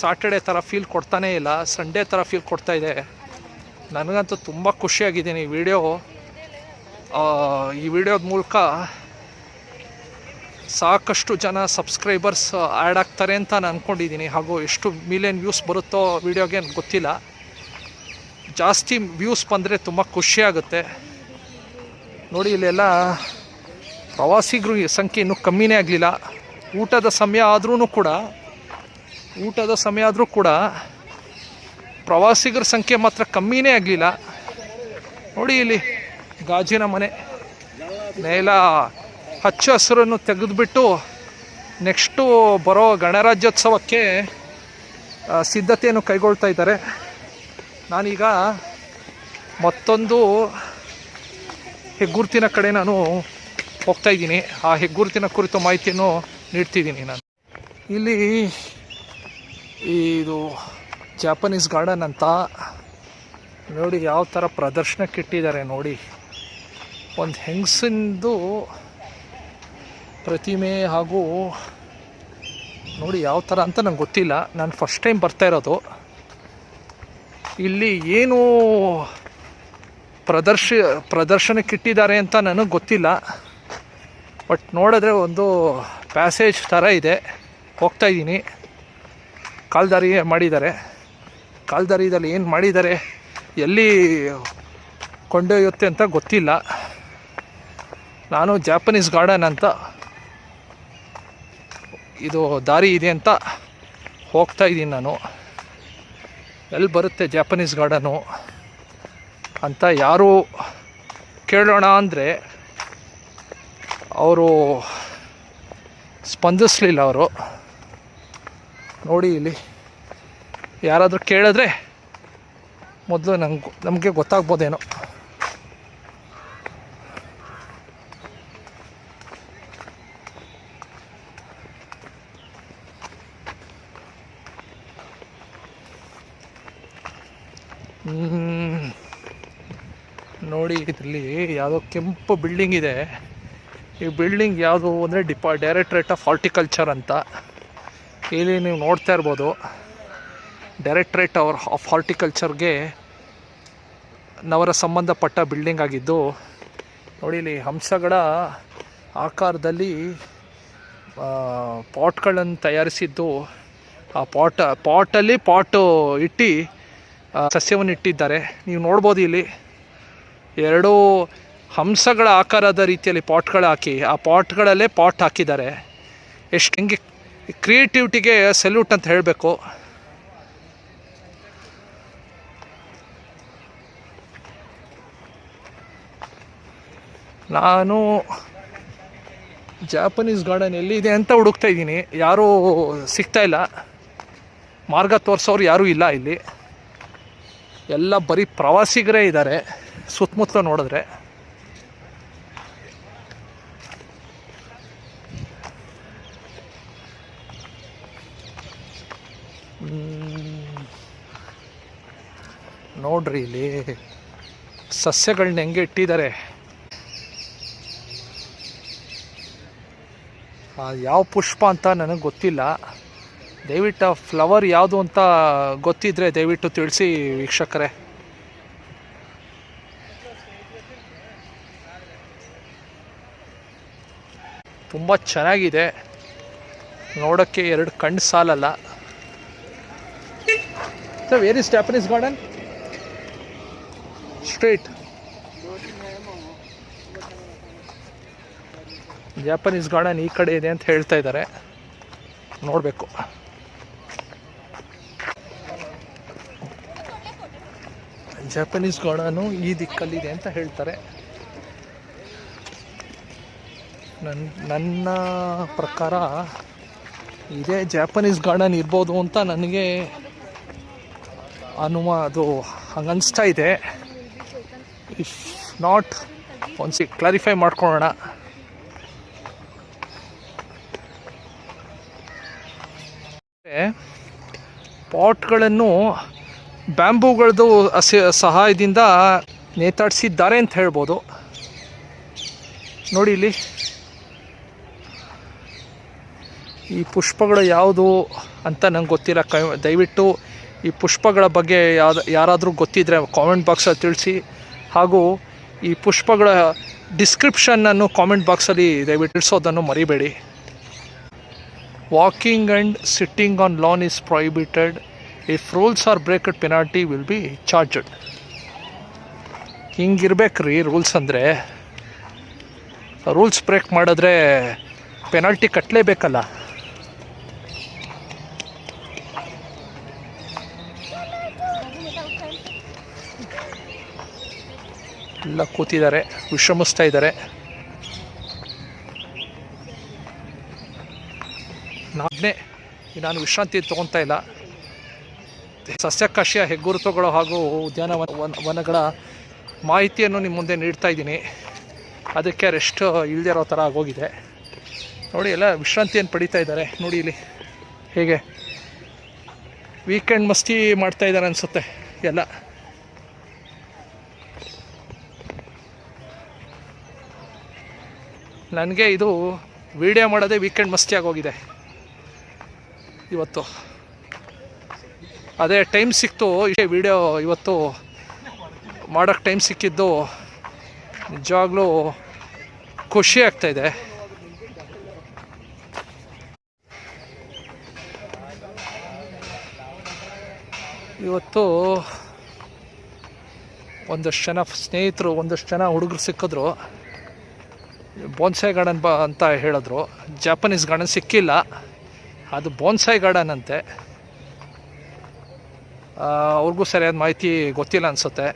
ಸಾಟರ್ಡೆ ಥರ ಫೀಲ್ ಕೊಡ್ತಾನೇ ಇಲ್ಲ, ಸಂಡೇ ಥರ ಫೀಲ್ ಕೊಡ್ತಾ ಇದೆ. ನನಗಂತೂ ತುಂಬ ಖುಷಿಯಾಗಿದ್ದೀನಿ. ಈ ವಿಡಿಯೋದ ಮೂಲಕ ಸಾಕಷ್ಟು ಜನ ಸಬ್ಸ್ಕ್ರೈಬರ್ಸ್ ಆ್ಯಡ್ ಆಗ್ತಾರೆ ಅಂತ ನಾನು ಅಂದ್ಕೊಂಡಿದ್ದೀನಿ. ಹಾಗೂ ಎಷ್ಟು ಮಿಲಿಯನ್ ವ್ಯೂಸ್ ಬರುತ್ತೋ ವಿಡಿಯೋಗೆ ಗೊತ್ತಿಲ್ಲ. ಜಾಸ್ತಿ ವ್ಯೂಸ್ ಬಂದರೆ ತುಂಬ ಖುಷಿಯಾಗುತ್ತೆ. ನೋಡಿ, ಇಲ್ಲೆಲ್ಲ ಪ್ರವಾಸಿಗರು ಸಂಖ್ಯೆ ಇನ್ನೂ ಕಮ್ಮಿನೇ ಆಗಲಿಲ್ಲ. ಊಟದ ಸಮಯ ಆದರೂ ಕೂಡ ಪ್ರವಾಸಿಗರ ಸಂಖ್ಯೆ ಮಾತ್ರ ಕಮ್ಮಿನೇ ಆಗಲಿಲ್ಲ. ನೋಡಿ, ಇಲ್ಲಿ ಗಾಜಿನ ಮನೆ, ನೆಲ ಹಚ್ಚ ಹಸಿರನ್ನು ತೆಗೆದುಬಿಟ್ಟು ನೆಕ್ಸ್ಟು ಬರೋ ಗಣರಾಜ್ಯೋತ್ಸವಕ್ಕೆ ಸಿದ್ಧತೆಯನ್ನು ಕೈಗೊಳ್ತಾ ಇದ್ದಾರೆ. ನಾನೀಗ ಮತ್ತೊಂದು ಹೆಗ್ಗುರುತಿನ ಕಡೆ ನಾನು ಹೋಗ್ತಾ ಇದ್ದೀನಿ. ಆ ಹೆಗ್ಗುರುತಿನ ಕುರಿತು ಮಾಹಿತಿಯನ್ನು ನೀಡ್ತಿದ್ದೀನಿ ನಾನು. ಇಲ್ಲಿ ಇದು ಜಾಪನೀಸ್ ಗಾರ್ಡನ್ ಅಂತ ನೋಡಿ ಯಾವ ಥರ ಪ್ರದರ್ಶನಕ್ಕೆ ಇಟ್ಟಿದ್ದಾರೆ. ನೋಡಿ, ಒಂದು ಹೆಂಗಸಿಂದು ಪ್ರತಿಮೆ, ಹಾಗೂ ನೋಡಿ ಯಾವ ಥರ ಅಂತ ನಂಗೆ ಗೊತ್ತಿಲ್ಲ. ನಾನು ಫಸ್ಟ್ ಟೈಮ್ ಬರ್ತಾ ಇರೋದು. ಇಲ್ಲಿ ಏನು ಪ್ರದರ್ಶನಕ್ಕೆ ಇಟ್ಟಿದ್ದಾರೆ ಅಂತ ನನಗೆ ಗೊತ್ತಿಲ್ಲ. ಬಟ್ ನೋಡಿದ್ರೆ ಒಂದು ಪ್ಯಾಸೇಜ್ ಥರ ಇದೆ, ಹೋಗ್ತಾ ಇದ್ದೀನಿ. ಕಾಲ್ದಾರಿ ಮಾಡಿದ್ದಾರೆ. ಕಾಲ್ದಾರಿದಲ್ಲಿ ಏನು ಮಾಡಿದ್ದಾರೆ, ಎಲ್ಲಿ ಕೊಂಡೊಯ್ಯುತ್ತೆ ಅಂತ ಗೊತ್ತಿಲ್ಲ. ನಾನು ಜಾಪನೀಸ್ ಗಾರ್ಡನ್ ಅಂತ ಇದು ದಾರಿ ಇದೆ ಅಂತ ಹೋಗ್ತಾ ಇದ್ದೀನಿ. ನಾನು ಎಲ್ಲಿ ಬರುತ್ತೆ ಜಾಪನೀಸ್ ಗಾರ್ಡನು ಅಂತ ಯಾರು ಕೇಳೋಣ ಅಂದರೆ ಅವರು ಸ್ಪಂದಿಸಲಿಲ್ಲ. ಅವರು ನೋಡಿ, ಇಲ್ಲಿ ಯಾರಾದರೂ ಕೇಳಿದ್ರೆ ಮೊದಲು ನಮಗೆ ಗೊತ್ತಾಗ್ಬೋದೇನೋ. ನೋಡಿ, ಇದರಲ್ಲಿ ಯಾವುದೋ ಕೆಂಪು ಬಿಲ್ಡಿಂಗ್ ಇದೆ. ಈ ಬಿಲ್ಡಿಂಗ್ ಯಾವುದು ಅಂದರೆ ಡೈರೆಕ್ಟ್ರೇಟ್ ಆಫ್ ಹಾರ್ಟಿಕಲ್ಚರ್ ಅಂತ. ಇಲ್ಲಿ ನೀವು ನೋಡ್ತಾ ಇರ್ಬೋದು, ಡೈರೆಕ್ಟ್ರೇಟ್ ಆಫ್ ಹಾರ್ಟಿಕಲ್ಚರ್ಗೆ ನವರ ಸಂಬಂಧಪಟ್ಟ ಬಿಲ್ಡಿಂಗ್ ಆಗಿದ್ದು. ನೋಡಿ, ಇಲ್ಲಿ ಹಂಸಗಳ ಆಕಾರದಲ್ಲಿ ಪಾಟ್ಗಳನ್ನು ತಯಾರಿಸಿದ್ದು. ಆ ಪಾಟಲ್ಲಿ ಇಟ್ಟು ಸಸ್ಯವನ್ನು ಇಟ್ಟಿದ್ದಾರೆ. ನೀವು ನೋಡ್ಬೋದು, ಇಲ್ಲಿ 2 ಹಂಸಗಳ ಆಕಾರದ ರೀತಿಯಲ್ಲಿ ಪಾಟ್ಗಳು ಹಾಕಿ, ಆ ಪಾಟ್ಗಳಲ್ಲೇ ಪಾಟ್ ಹಾಕಿದ್ದಾರೆ. ಹೆಂಗೆ ಕ್ರಿಯೇಟಿವಿಟಿಗೆ ಸೆಲ್ಯೂಟ್ ಅಂತ ಹೇಳಬೇಕು. ನಾನು ಜಾಪನೀಸ್ ಗಾರ್ಡನ್ ಎಲ್ಲಿದೆ ಅಂತ ಹುಡುಕ್ತಾ ಇದ್ದೀನಿ. ಯಾರೂ ಸಿಗ್ತಾ ಇಲ್ಲ, ಮಾರ್ಗ ತೋರಿಸೋರು ಯಾರೂ ಇಲ್ಲ. ಇಲ್ಲಿ ಎಲ್ಲ ಬರೀ ಪ್ರವಾಸಿಗರೇ ಇದ್ದಾರೆ ಸುತ್ತಮುತ್ತಲು ನೋಡಿದ್ರೆ. ನೋಡ್ರಿ, ಇಲ್ಲಿ ಸಸ್ಯಗಳನ್ನ ಹೆಂಗೆ ಇಟ್ಟಿದ್ದಾರೆ. ಯಾವ ಪುಷ್ಪ ಅಂತ ನನಗೆ ಗೊತ್ತಿಲ್ಲ. ದಯವಿಟ್ಟು ಫ್ಲವರ್ ಯಾವುದು ಅಂತ ಗೊತ್ತಿದ್ದರೆ ದಯವಿಟ್ಟು ತಿಳಿಸಿ ವೀಕ್ಷಕರೇ. ತುಂಬ ಚೆನ್ನಾಗಿದೆ, ನೋಡೋಕ್ಕೆ ಎರಡು ಕಣ್ಣು ಸಾಲಲ್ಲ. Sir, where is Japanese garden? Street Japanese garden ಈ ಕಡೆ ಇದೆ ಅಂತ ಹೇಳ್ತಾ ಇದ್ದಾರೆ, ನೋಡಬೇಕು. ಜಾಪನೀಸ್ ಗಾರ್ಡನು ಈ ದಿಕ್ಕಲ್ಲಿದೆ ಅಂತ ಹೇಳ್ತಾರೆ. ನನ್ನ ಪ್ರಕಾರ ಇದೇ ಜಾಪನೀಸ್ ಗಾರ್ಡನ್ ಇರ್ಬೋದು ಅಂತ ನನಗೆ ಅದು ಹಂಗನ್ನಿಸ್ತಾ ಇದೆ. ಇಫ್ ನಾಟ್ ಒಂದ್ಸಿ ಕ್ಲಾರಿಫೈ ಮಾಡ್ಕೊಳ್ಳೋಣ. ಪಾಟ್ಗಳನ್ನು ಬ್ಯಾಂಬೂಗಳದ್ದು ಸಹಾಯದಿಂದ ನೇತಾಡಿಸಿದ್ದಾರೆ ಅಂತ ಹೇಳ್ಬೋದು. ನೋಡಿ ಇಲ್ಲಿ ಈ ಪುಷ್ಪಗಳು ಯಾವುದು ಅಂತ ನಂಗೆ ಗೊತ್ತಿಲ್ಲ. ದಯವಿಟ್ಟು ಈ ಪುಷ್ಪಗಳ ಬಗ್ಗೆ ಯಾರಾದರೂ ಗೊತ್ತಿದ್ದರೆ ಕಾಮೆಂಟ್ ಬಾಕ್ಸಲ್ಲಿ ತಿಳಿಸಿ. ಹಾಗೂ ಈ ಪುಷ್ಪಗಳ ಡಿಸ್ಕ್ರಿಪ್ಷನ್ನನ್ನು ಕಾಮೆಂಟ್ ಬಾಕ್ಸಲ್ಲಿ ದಯವಿಟ್ಟು ತಿಳಿಸೋದನ್ನು ಮರಿಬೇಡಿ. Walking and sitting on lawn is prohibited. If rules are breaked penalty will be charged. ಹಿಂಗಿರ್ಬೇಕ್ರಿ ರೂಲ್ಸ್ ಅಂದರೆ. ರೂಲ್ಸ್ ಬ್ರೇಕ್ ಮಾಡಿದ್ರೆ ಪೆನಾಲ್ಟಿ ಕಟ್ಟಲೇಬೇಕಲ್ಲ. ಎಲ್ಲ ಕೂತಿದ್ದಾರೆ, ವಿಶ್ರಮಿಸ್ತಾ ಇದ್ದಾರೆ. ನಾನು ವಿಶ್ರಾಂತಿ ತೊಗೊತಾ ಇಲ್ಲ. ಸಸ್ಯಕಾಶಿಯ ಹೆಗ್ಗುರುತುಗಳು ಹಾಗೂ ಉದ್ಯಾನವನಗಳ ಮಾಹಿತಿಯನ್ನು ನಿಮ್ಮ ಮುಂದೆ ನೀಡ್ತಾ ಇದ್ದೀನಿ. ಅದಕ್ಕೆ ರೆಸ್ಟ್ ಇಲ್ಲದೆ ಇರೋ ಥರ ಆಗೋಗಿದೆ. ನೋಡಿ, ಎಲ್ಲ ವಿಶ್ರಾಂತಿಯನ್ನು ಪಡಿತಾ ಇದ್ದಾರೆ. ನೋಡಿ ಇಲ್ಲಿ ಹೇಗೆ ವೀಕೆಂಡ್ ಮಸ್ತಿ ಮಾಡ್ತಾ ಇದ್ದಾರೆ ಅನಿಸುತ್ತೆ ಎಲ್ಲ. ನನಗೆ ಇದು ವಿಡಿಯೋ ಮಾಡೋದೇ ವೀಕೆಂಡ್ ಮಸ್ತಿ ಆಗೋಗಿದೆ ಇವತ್ತು. ಅದೇ ಟೈಮ್ ಸಿಕ್ತು, ಇಷ್ಟೇ ವಿಡಿಯೋ ಇವತ್ತು ಮಾಡೋಕ್ಕೆ ಟೈಮ್ ಸಿಕ್ಕಿದ್ದು ನಿಜವಾಗ್ಲೂ ಖುಷಿ ಆಗ್ತಾಯಿದೆ. ಇವತ್ತು ಒಂದಷ್ಟು ಜನ ಸ್ನೇಹಿತರು, ಒಂದಷ್ಟು ಜನ ಹುಡುಗರು ಸಿಕ್ಕಿದ್ರು. ಬೋನ್ಸಾಯ್ ಗಾರ್ಡನ್ ಅಂತ ಹೇಳಿದ್ರು. ಜಾಪನೀಸ್ ಗಾರ್ಡನ್ ಸಿಕ್ಕಿಲ್ಲ, ಅದು ಬೋನ್ಸಾಯ್ ಗಾರ್ಡನ್ ಅಂತೆ. ಅವ್ರಿಗೂ ಸರಿಯಾದ ಮಾಹಿತಿ ಗೊತ್ತಿಲ್ಲ ಅನಿಸುತ್ತೆ.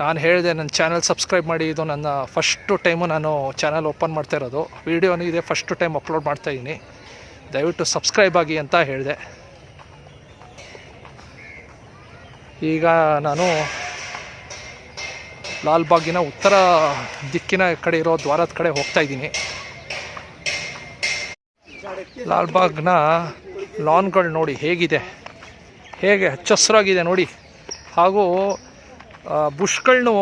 ನಾನು ಹೇಳಿದೆ ನನ್ನ ಚಾನಲ್ ಸಬ್ಸ್ಕ್ರೈಬ್ ಮಾಡಿ, ಇದು ನನ್ನ ಫಸ್ಟು ಟೈಮು ನಾನು ಚಾನಲ್ ಓಪನ್ ಮಾಡ್ತಾ ಇರೋದು. ವೀಡಿಯೋನೂ ಇದೆ, ಫಸ್ಟು ಟೈಮ್ ಅಪ್ಲೋಡ್ ಮಾಡ್ತಾಯಿದ್ದೀನಿ, ದಯವಿಟ್ಟು ಸಬ್ಸ್ಕ್ರೈಬ್ ಆಗಿ ಅಂತ ಹೇಳಿದೆ. ಈಗ ನಾನು ಲಾಲ್ಬಾಗಿನ ಉತ್ತರ ದಿಕ್ಕಿನ ಕಡೆ ಇರೋ ದ್ವಾರದ ಕಡೆ ಹೋಗ್ತಾಯಿದ್ದೀನಿ. ಲಾಲ್ಬಾಗ್ನ ಲಾನ್ಗಳು ನೋಡಿ ಹೇಗಿದೆ, ಹೇಗೆ ಹಚ್ಚ ಹಸಿರಾಗಿದೆ ನೋಡಿ. ಹಾಗೂ ಬುಷ್ಗಳನ್ನೂ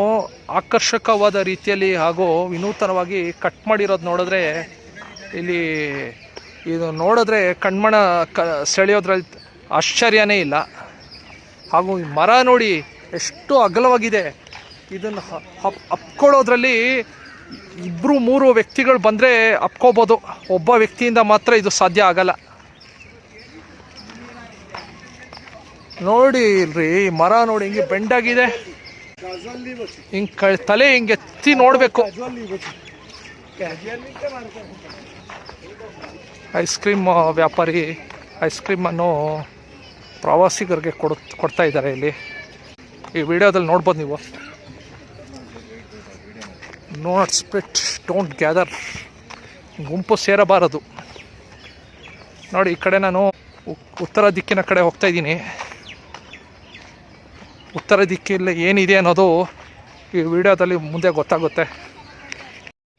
ಆಕರ್ಷಕವಾದ ರೀತಿಯಲ್ಲಿ ಹಾಗೂ ವಿನೂತನವಾಗಿ ಕಟ್ ಮಾಡಿರೋದು ನೋಡಿದ್ರೆ, ಇಲ್ಲಿ ಇದು ನೋಡಿದ್ರೆ ಕಣ್ಮಣ ಸೆಳೆಯೋದ್ರಲ್ಲಿ ಆಶ್ಚರ್ಯನೇ ಇಲ್ಲ. ಹಾಗೂ ಈ ಮರ ನೋಡಿ ಎಷ್ಟು ಅಗಲವಾಗಿದೆ. ಇದನ್ನು ಅಪ್ಕೊಳ್ಳೋದ್ರಲ್ಲಿ 2-3 ವ್ಯಕ್ತಿಗಳು ಬಂದರೆ ಅಪ್ಕೋಬೋದು, ಒಬ್ಬ ವ್ಯಕ್ತಿಯಿಂದ ಮಾತ್ರ ಇದು ಸಾಧ್ಯ ಆಗಲ್ಲ. ನೋಡಿ ಇಲ್ರಿ, ಮರ ನೋಡಿ ಹಿಂಗೆ ಬೆಂಡಾಗಿದೆ, ಹಿಂಗೆ ತಲೆ ಹಿಂಗೆ ಎತ್ತಿ ನೋಡಬೇಕು. ಐಸ್ ಕ್ರೀಮ್ ವ್ಯಾಪಾರಿ ಐಸ್ ಕ್ರೀಮನ್ನು ಪ್ರವಾಸಿಗರಿಗೆ ಕೊಡ್ತಾ ಇದ್ದಾರೆ ಇಲ್ಲಿ. ಈ ವಿಡಿಯೋದಲ್ಲಿ ನೋಡ್ಬೋದು ನೀವು. ನಾಟ್ ಸ್ಪ್ಲಿಟ್, ಡೋಂಟ್ ಗ್ಯಾದರ್, ಗುಂಪು ಸೇರಬಾರದು. ನೋಡಿ ಈ ಕಡೆ ನಾನು ಉತ್ತರ ದಿಕ್ಕಿನ ಕಡೆ ಹೋಗ್ತಾ ಇದ್ದೀನಿ. ಉತ್ತರ ದಿಕ್ಕಲ್ಲಿ ಏನಿದೆ ಅನ್ನೋದು ಈ ವಿಡಿಯೋದಲ್ಲಿ ಮುಂದೆ ಗೊತ್ತಾಗುತ್ತೆ.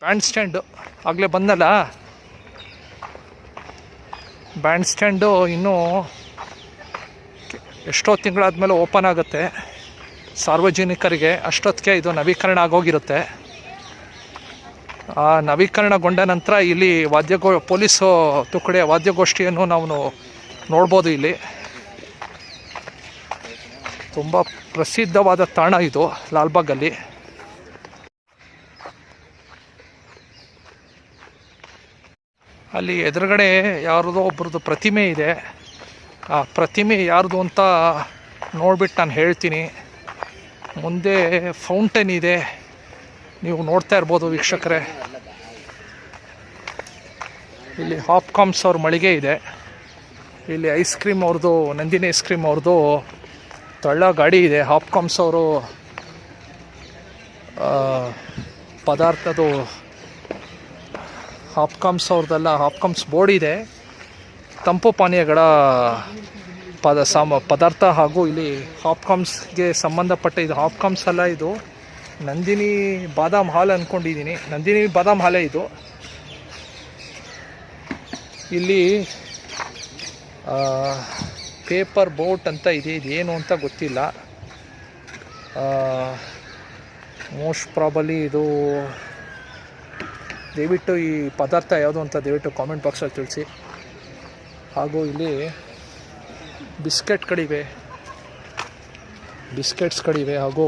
ಬ್ಯಾಂಡ್ ಸ್ಟ್ಯಾಂಡು ಆಗಲೇ ಬಂದಲ್ಲ, ಬ್ಯಾಂಡ್ ಸ್ಟ್ಯಾಂಡು ಇನ್ನೂ ಎಷ್ಟೋ ತಿಂಗಳಾದಮೇಲೆ ಓಪನ್ ಆಗುತ್ತೆ ಸಾರ್ವಜನಿಕರಿಗೆ. ಅಷ್ಟೊತ್ತಿಗೆ ಇದು ನವೀಕರಣ ಆಗೋಗಿರುತ್ತೆ. ಆ ನವೀಕರಣಗೊಂಡ ನಂತರ ಇಲ್ಲಿ ಪೊಲೀಸು ತುಕಡಿಯ ವಾದ್ಯಗೋಷ್ಠಿಯನ್ನು ನಾವು ನೋಡ್ಬೋದು. ಇಲ್ಲಿ ತುಂಬ ಪ್ರಸಿದ್ಧವಾದ ತಾಣ ಇದು ಲಾಲ್ಬಾಗಲ್ಲಿ. ಅಲ್ಲಿ ಎದುರುಗಡೆ ಯಾರದೋ ಒಬ್ರದ್ದು ಪ್ರತಿಮೆ ಇದೆ. ಆ ಪ್ರತಿಮೆ ಯಾರ್ದು ಅಂತ ನೋಡ್ಬಿಟ್ಟು ನಾನು ಹೇಳ್ತೀನಿ. ಮುಂದೆ ಫೌಂಟೇನ್ ಇದೆ, ನೀವು ನೋಡ್ತಾ ಇರ್ಬೋದು ವೀಕ್ಷಕರೇ. ಇಲ್ಲಿ ಹಾಪ್ಕಾಮ್ಸ್ ಅವ್ರ ಮಳಿಗೆ ಇದೆ. ಇಲ್ಲಿ ಐಸ್ ಕ್ರೀಮ್ ಅವ್ರದ್ದು, ನಂದಿನಿ ಐಸ್ ಕ್ರೀಮ್ ಅವ್ರದ್ದು ತಳ್ಳ ಗಾಡಿ ಇದೆ. ಹಾಪ್ಕಾಮ್ಸ್ ಅವರು ಪದಾರ್ಥದ್ದು ಹಾಪ್ಕಾಮ್ಸ್ ಅವ್ರದ್ದೆಲ್ಲ ಹಾಪ್ಕಾಮ್ಸ್ ಬೋರ್ಡ್ ಇದೆ. ತಂಪು ಪಾನೀಯಗಳ ಪದಾರ್ಥ ಹಾಗೂ ಇಲ್ಲಿ ಹಾಪ್ಕಾಮ್ಸ್ಗೆ ಸಂಬಂಧಪಟ್ಟ ಇದು ಹಾಪ್ಕಾಮ್ಸ್ ಅಲ್ಲ, ಇದು ನಂದಿನಿ ಬಾದಾಮ್ ಹಾಲ್ ಅಂದ್ಕೊಂಡಿದ್ದೀನಿ. ನಂದಿನಿ ಬಾದಾಮ್ ಹಾಲೇ ಇದು. ಇಲ್ಲಿ ಪೇಪರ್ ಬೋಟ್ ಅಂತ ಇದೆ, ಇದೇನು ಅಂತ ಗೊತ್ತಿಲ್ಲ. ಮೋಸ್ಟ್ ಪ್ರಾಬಲಿ ಇದು ದಯವಿಟ್ಟು ಈ ಪದಾರ್ಥ ಯಾವುದು ಅಂತ ದಯವಿಟ್ಟು ಕಾಮೆಂಟ್ ಬಾಕ್ಸಲ್ಲಿ ತಿಳಿಸಿ. ಹಾಗೂ ಇಲ್ಲಿ ಬಿಸ್ಕೆಟ್ಸ್ಗಳಿವೆ ಹಾಗೂ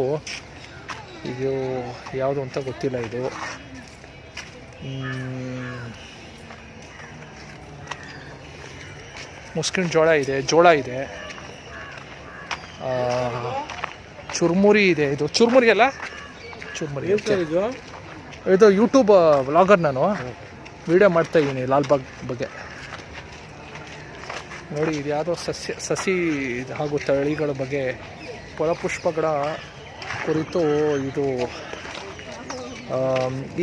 ಇದು ಯಾವುದು ಅಂತ ಗೊತ್ತಿಲ್ಲ. ಇದು ಮುಸ್ಕಿನ ಜೋಳ ಇದೆ, ಚುರ್ಮುರಿ ಇದೆ. ಇದು ಚುರ್ಮುರಿ ಅಲ್ಲ, ಚುರ್ಮುರಿ ಇದು ಯೂಟ್ಯೂಬ್ ವ್ಲಾಗರ್, ನಾನು ವಿಡಿಯೋ ಮಾಡ್ತಾಯಿದ್ದೀನಿ ಲಾಲ್ಬಾಗ್ ಬಗ್ಗೆ. ನೋಡಿ, ಇದು ಯಾವುದೋ ಸಸಿ ಹಾಗೂ ತಳಿಗಳ ಬಗ್ಗೆ, ಫಲಪುಷ್ಪಗಳ ಕುರಿತು ಇದು.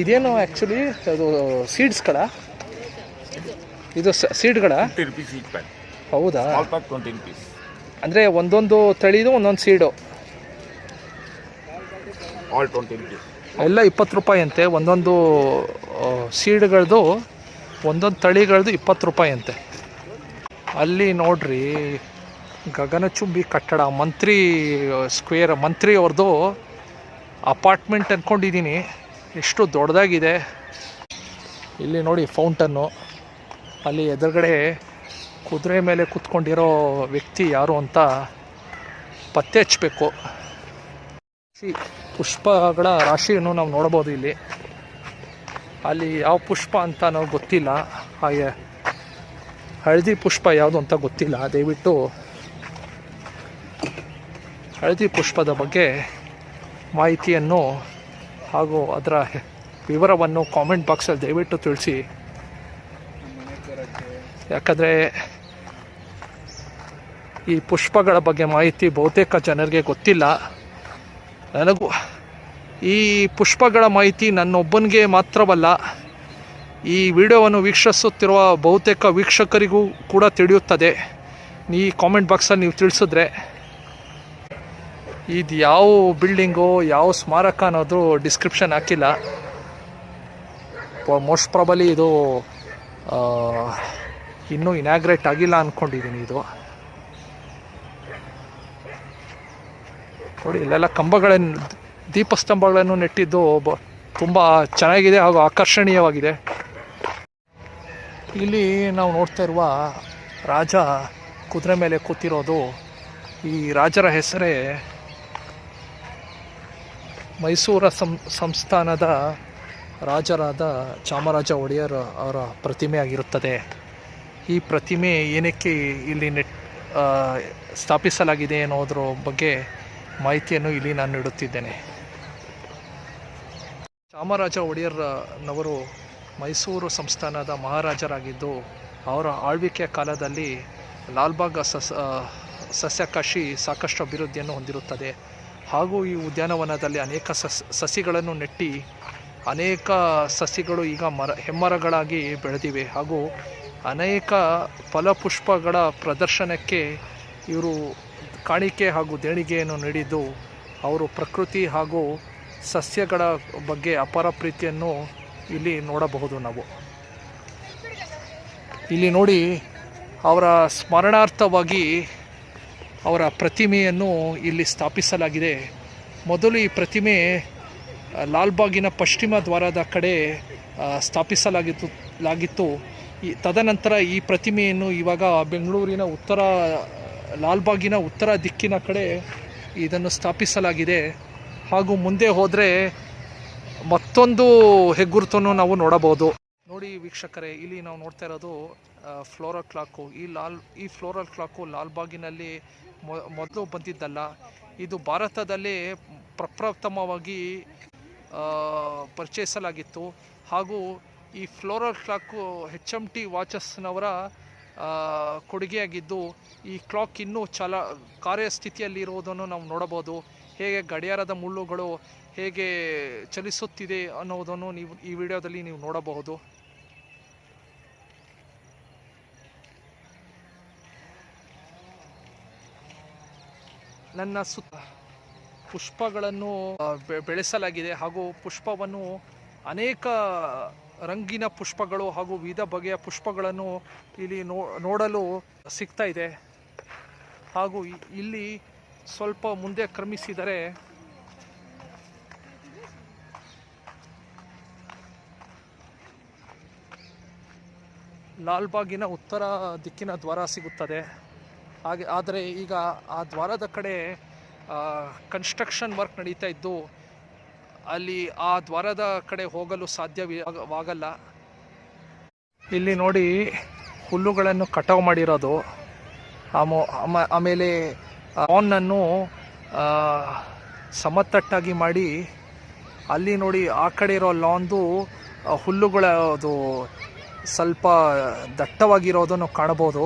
ಇದೇನು ಆ್ಯಕ್ಚುಲಿ ಅದು ಸೀಡ್ಸ್ಗಳ, ಇದು ಸೀಡ್ಗಳ. ಹೌದಾ? ಅಂದರೆ ಒಂದೊಂದು ತಳಿದು ಒಂದೊಂದು ಸೀಡು ಎಲ್ಲ 20 ರೂಪಾಯಿ ಅಂತೆ. ಒಂದೊಂದು ಸೀಡ್ಗಳದು, ಒಂದೊಂದು ತಳಿಗಳದು 20 ರೂಪಾಯಿ ಅಂತೆ. ಅಲ್ಲಿ ನೋಡ್ರಿ, ಗಗನಚುಂಬಿ ಕಟ್ಟಡ, ಮಂತ್ರಿ ಸ್ಕ್ವೇರ್, ಮಂತ್ರಿ ಅವ್ರದ್ದು ಅಪಾರ್ಟ್ಮೆಂಟ್ ಅಂದ್ಕೊಂಡಿದ್ದೀನಿ. ಎಷ್ಟು ದೊಡ್ಡದಾಗಿದೆ. ಇಲ್ಲಿ ನೋಡಿ ಫೌಂಟನ್ನು. ಅಲ್ಲಿ ಎದುರುಗಡೆ ಕುದುರೆ ಮೇಲೆ ಕೂತ್ಕೊಂಡಿರೋ ವ್ಯಕ್ತಿ ಯಾರು ಅಂತ ಪತ್ತೆ ಹಚ್ಚಬೇಕು. ಪುಷ್ಪಗಳ ರಾಶಿಯನ್ನು ನಾವು ನೋಡ್ಬೋದು ಇಲ್ಲಿ. ಅಲ್ಲಿ ಯಾವ ಪುಷ್ಪ ಅಂತ ನಾವು ಗೊತ್ತಿಲ್ಲ. ಹಾಗೆ ಹಳದಿ ಪುಷ್ಪ ಯಾವುದು ಅಂತ ಗೊತ್ತಿಲ್ಲ. ದಯವಿಟ್ಟು ಹಳದಿ ಪುಷ್ಪದ ಬಗ್ಗೆ ಮಾಹಿತಿಯನ್ನು ಹಾಗೂ ಅದರ ವಿವರವನ್ನು ಕಾಮೆಂಟ್ ಬಾಕ್ಸಲ್ಲಿ ದಯವಿಟ್ಟು ತಿಳಿಸಿ. ಯಾಕಂದರೆ ಈ ಪುಷ್ಪಗಳ ಬಗ್ಗೆ ಮಾಹಿತಿ ಬಹುತೇಕ ಜನರಿಗೆ ಗೊತ್ತಿಲ್ಲ. ನನಗೂ ಈ ಪುಷ್ಪಗಳ ಮಾಹಿತಿ ನನ್ನೊಬ್ಬನಿಗೆ ಮಾತ್ರವಲ್ಲ, ಈ ವಿಡಿಯೋವನ್ನು ವೀಕ್ಷಿಸುತ್ತಿರುವ ಬಹುತೇಕ ವೀಕ್ಷಕರಿಗೂ ಕೂಡ ತಿಳಿಯುತ್ತದೆ. ಈ ಕಾಮೆಂಟ್ ಬಾಕ್ಸಲ್ಲಿ ನೀವು ತಿಳಿಸಿದ್ರೆ ಇದು ಯಾವ ಬಿಲ್ಡಿಂಗು, ಯಾವ ಸ್ಮಾರಕ ಅನ್ನೋದು ಡಿಸ್ಕ್ರಿಪ್ಷನ್ ಹಾಕಿಲ್ಲ. ಮೋಸ್ಟ್ ಪ್ರಾಬಲಿ ಇದು ಇನ್ನೂ ಇನಾಗ್ರೇಟ್ ಆಗಿಲ್ಲ ಅಂದ್ಕೊಂಡಿದ್ದೀನಿ. ಇದು ನೋಡಿ, ಇಲ್ಲೆಲ್ಲ ಕಂಬಗಳನ್ನು, ದೀಪಸ್ತಂಭಗಳನ್ನು ನೆಟ್ಟಿದ್ದು ತುಂಬ ಚೆನ್ನಾಗಿದೆ ಹಾಗೂ ಆಕರ್ಷಣೀಯವಾಗಿದೆ. ಇಲ್ಲಿ ನಾವು ನೋಡ್ತಾ ಇರುವ ರಾಜ ಕುದುರೆ ಮೇಲೆ ಕೂತಿರೋದು, ಈ ರಾಜರ ಹೆಸರೇ ಮೈಸೂರು ಸಂಸ್ಥಾನದ ರಾಜರಾದ ಚಾಮರಾಜ ಒಡೆಯರ್ ಅವರ ಪ್ರತಿಮೆ ಆಗಿರುತ್ತದೆ. ಈ ಪ್ರತಿಮೆ ಏನಕ್ಕೆ ಇಲ್ಲಿ ಸ್ಥಾಪಿಸಲಾಗಿದೆ ಅನ್ನೋದ್ರ ಬಗ್ಗೆ ಮಾಹಿತಿಯನ್ನು ಇಲ್ಲಿ ನಾನು ನೀಡುತ್ತಿದ್ದೇನೆ. ಚಾಮರಾಜ ಒಡೆಯರ್ನವರು ಮೈಸೂರು ಸಂಸ್ಥಾನದ ಮಹಾರಾಜರಾಗಿದ್ದು, ಅವರ ಆಳ್ವಿಕೆಯ ಕಾಲದಲ್ಲಿ ಲಾಲ್ಬಾಗ್ ಸಸ್ಯಕಾಶಿ ಸಾಕಷ್ಟು ಅಭಿವೃದ್ಧಿಯನ್ನು ಹೊಂದಿರುತ್ತದೆ. ಹಾಗೂ ಈ ಉದ್ಯಾನವನದಲ್ಲಿ ಅನೇಕ ಸಸಿಗಳನ್ನು ನೆಟ್ಟಿ ಅನೇಕ ಸಸಿಗಳು ಈಗ ಹೆಮ್ಮರಗಳಾಗಿ ಬೆಳೆದಿವೆ. ಹಾಗೂ ಅನೇಕ ಫಲಪುಷ್ಪಗಳ ಪ್ರದರ್ಶನಕ್ಕೆ ಇವರು ಕಾಣಿಕೆ ಹಾಗೂ ದೇಣಿಗೆಯನ್ನು ನೀಡಿದ್ದು, ಅವರು ಪ್ರಕೃತಿ ಹಾಗೂ ಸಸ್ಯಗಳ ಬಗ್ಗೆ ಅಪಾರ ಪ್ರೀತಿಯನ್ನು ಇಲ್ಲಿ ನೋಡಬಹುದು. ನಾವು ಇಲ್ಲಿ ನೋಡಿ, ಅವರ ಸ್ಮರಣಾರ್ಥವಾಗಿ ಅವರ ಪ್ರತಿಮೆಯನ್ನು ಇಲ್ಲಿ ಸ್ಥಾಪಿಸಲಾಗಿದೆ. ಮೊದಲು ಈ ಪ್ರತಿಮೆ ಲಾಲ್ಬಾಗಿನ ಪಶ್ಚಿಮ ದ್ವಾರದ ಕಡೆ ಸ್ಥಾಪಿಸಲಾಗಿತ್ತು. ತದನಂತರ ಈ ಪ್ರತಿಮೆಯನ್ನು ಇವಾಗ ಬೆಂಗಳೂರಿನ ಲಾಲ್ಬಾಗಿನ ಉತ್ತರ ದಿಕ್ಕಿನ ಕಡೆ ಇದನ್ನು ಸ್ಥಾಪಿಸಲಾಗಿದೆ. ಹಾಗೂ ಮುಂದೆ ಹೋದರೆ ಮತ್ತೊಂದು ಹೆಗ್ಗುರುತನ್ನು ನಾವು ನೋಡಬಹುದು. ನೋಡಿ ವೀಕ್ಷಕರೇ, ಇಲ್ಲಿ ನಾವು ನೋಡ್ತಾ ಇರೋದು ಫ್ಲೋರಲ್ ಕ್ಲಾಕು. ಈ ಫ್ಲೋರಲ್ ಕ್ಲಾಕು ಲಾಲ್ಬಾಗಿನಲ್ಲಿ ಮೊದಲು ಬಂದಿದ್ದಲ್ಲ. ಇದು ಭಾರತದಲ್ಲೇ ಪ್ರಪ್ರಥಮವಾಗಿ ಪರಿಚಯಿಸಲಾಗಿತ್ತು. ಹಾಗೂ ಈ ಫ್ಲೋರಲ್ ಕ್ಲಾಕು HMT ವಾಚಸ್ನವರ ಕೊಡುಗೆಯಾಗಿದ್ದು, ಈ ಕ್ಲಾಕ್ ಇನ್ನೂ ಕಾರ್ಯಸ್ಥಿತಿಯಲ್ಲಿರುವುದನ್ನು ನಾವು ನೋಡಬಹುದು. ಹೇಗೆ ಗಡಿಯಾರದ ಮುಳ್ಳುಗಳು ಹೇಗೆ ಚಲಿಸುತ್ತಿದೆ ಅನ್ನೋದನ್ನು ನೀವು ಈ ವಿಡಿಯೋದಲ್ಲಿ ನೀವು ನೋಡಬಹುದು. ನನ್ನ ಸುತ್ತ ಪುಷ್ಪಗಳನ್ನು ಬೆಳೆಸಲಾಗಿದೆ. ಹಾಗೂ ಪುಷ್ಪವನ್ನು ಅನೇಕ ರಂಗಿನ ಪುಷ್ಪಗಳು ಹಾಗೂ ವಿವಿಧ ಬಗೆಯ ಪುಷ್ಪಗಳನ್ನು ಇಲ್ಲಿ ನೋಡಲು ಸಿಗ್ತಾ ಇದೆ. ಹಾಗೂ ಇಲ್ಲಿ ಸ್ವಲ್ಪ ಮುಂದೆ ಕ್ರಮಿಸಿದರೆ ಲಾಲ್ಬಾಗಿನ ಉತ್ತರ ದಿಕ್ಕಿನ ದ್ವಾರ ಸಿಗುತ್ತದೆ. ಆದರೆ ಈಗ ಆ ದ್ವಾರದ ಕಡೆ ಕನ್ಸ್ಟ್ರಕ್ಷನ್ ವರ್ಕ್ ನಡೀತಾ ಇದ್ದು, ಅಲ್ಲಿ ಆ ದ್ವಾರದ ಕಡೆ ಹೋಗಲು ಸಾಧ್ಯವಾಗಲ್ಲ. ಇಲ್ಲಿ ನೋಡಿ, ಹುಲ್ಲುಗಳನ್ನು ಕಟಾವು ಮಾಡಿರೋದು. ಆಮೇಲೆ ಲಾನನ್ನು ಸಮತಟ್ಟಾಗಿ ಮಾಡಿ, ಅಲ್ಲಿ ನೋಡಿ ಆ ಕಡೆ ಇರೋ ಲಾನ್ದು ಹುಲ್ಲುಗಳದು ಸ್ವಲ್ಪ ದಟ್ಟವಾಗಿರೋದನ್ನು ಕಾಣಬಹುದು.